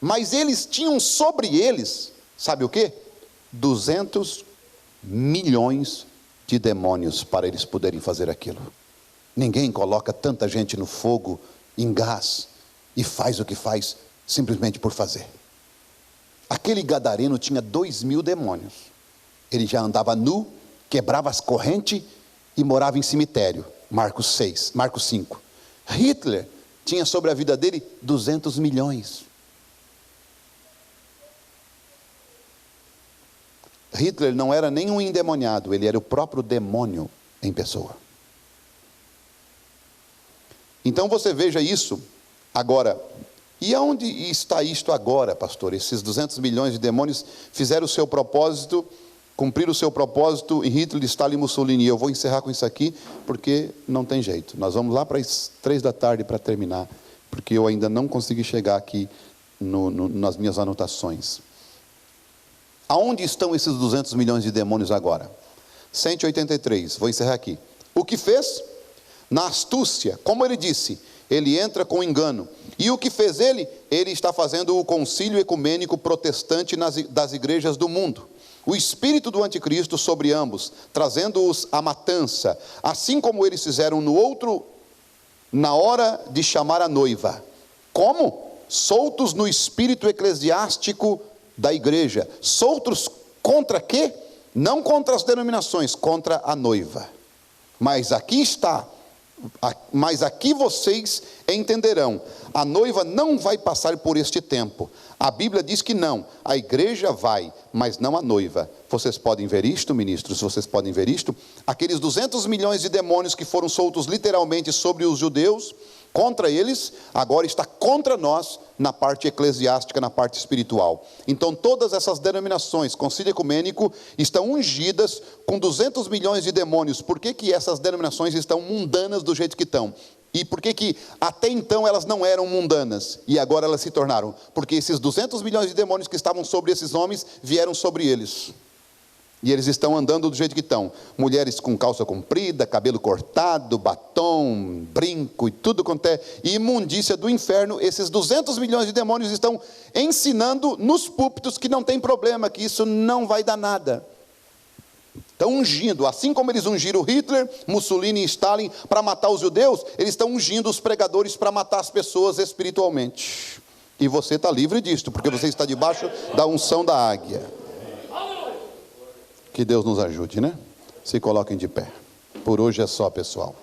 mas eles tinham sobre eles, sabe o quê? 200 milhões de demônios para eles poderem fazer aquilo. Ninguém coloca tanta gente no fogo, em gás, e faz o que faz simplesmente por fazer. Aquele gadareno tinha 2.000 demônios. Ele já andava nu, quebrava as correntes e morava em cemitério. Marcos 5. Hitler tinha sobre a vida dele 200 milhões. Hitler não era nem um endemoniado, ele era o próprio demônio em pessoa. Então você veja isso agora. E aonde está isto agora, pastor? Esses 200 milhões de demônios fizeram o seu propósito, cumpriram o seu propósito em Hitler, Stalin e Mussolini. Eu vou encerrar com isso aqui, porque não tem jeito. Nós vamos lá para as 3 da tarde para terminar, porque eu ainda não consegui chegar aqui nas minhas anotações. Aonde estão esses 200 milhões de demônios agora? 183, vou encerrar aqui. O que fez? Na astúcia, como ele disse, ele entra com engano. E o que fez ele? Ele está fazendo o concílio ecumênico protestante das igrejas do mundo. O espírito do anticristo sobre ambos, trazendo-os à matança, assim como eles fizeram no outro, na hora de chamar a noiva. Como? Soltos no espírito eclesiástico da igreja. Soltos contra quê? Não contra as denominações, contra a noiva. Mas aqui está. Mas aqui vocês entenderão, a noiva não vai passar por este tempo. A Bíblia diz que não, a igreja vai, mas não a noiva. Vocês podem ver isto, ministros? Vocês podem ver isto? Aqueles 200 milhões de demônios que foram soltos literalmente sobre os judeus, contra eles, agora está contra nós na parte eclesiástica, na parte espiritual. Então todas essas denominações, concílio ecumênico, estão ungidas com 200 milhões de demônios. Por que essas denominações estão mundanas do jeito que estão? E por que até então elas não eram mundanas e agora elas se tornaram? Porque esses 200 milhões de demônios que estavam sobre esses homens vieram sobre eles. E eles estão andando do jeito que estão. Mulheres com calça comprida, cabelo cortado, batom, brinco e tudo quanto é imundícia do inferno. Esses 200 milhões de demônios estão ensinando nos púlpitos que não tem problema, que isso não vai dar nada. Estão ungindo, assim como eles ungiram Hitler, Mussolini e Stalin para matar os judeus, eles estão ungindo os pregadores para matar as pessoas espiritualmente. E você está livre disto, porque você está debaixo da unção da águia. Que Deus nos ajude, né? Se coloquem de pé. Por hoje é só, pessoal.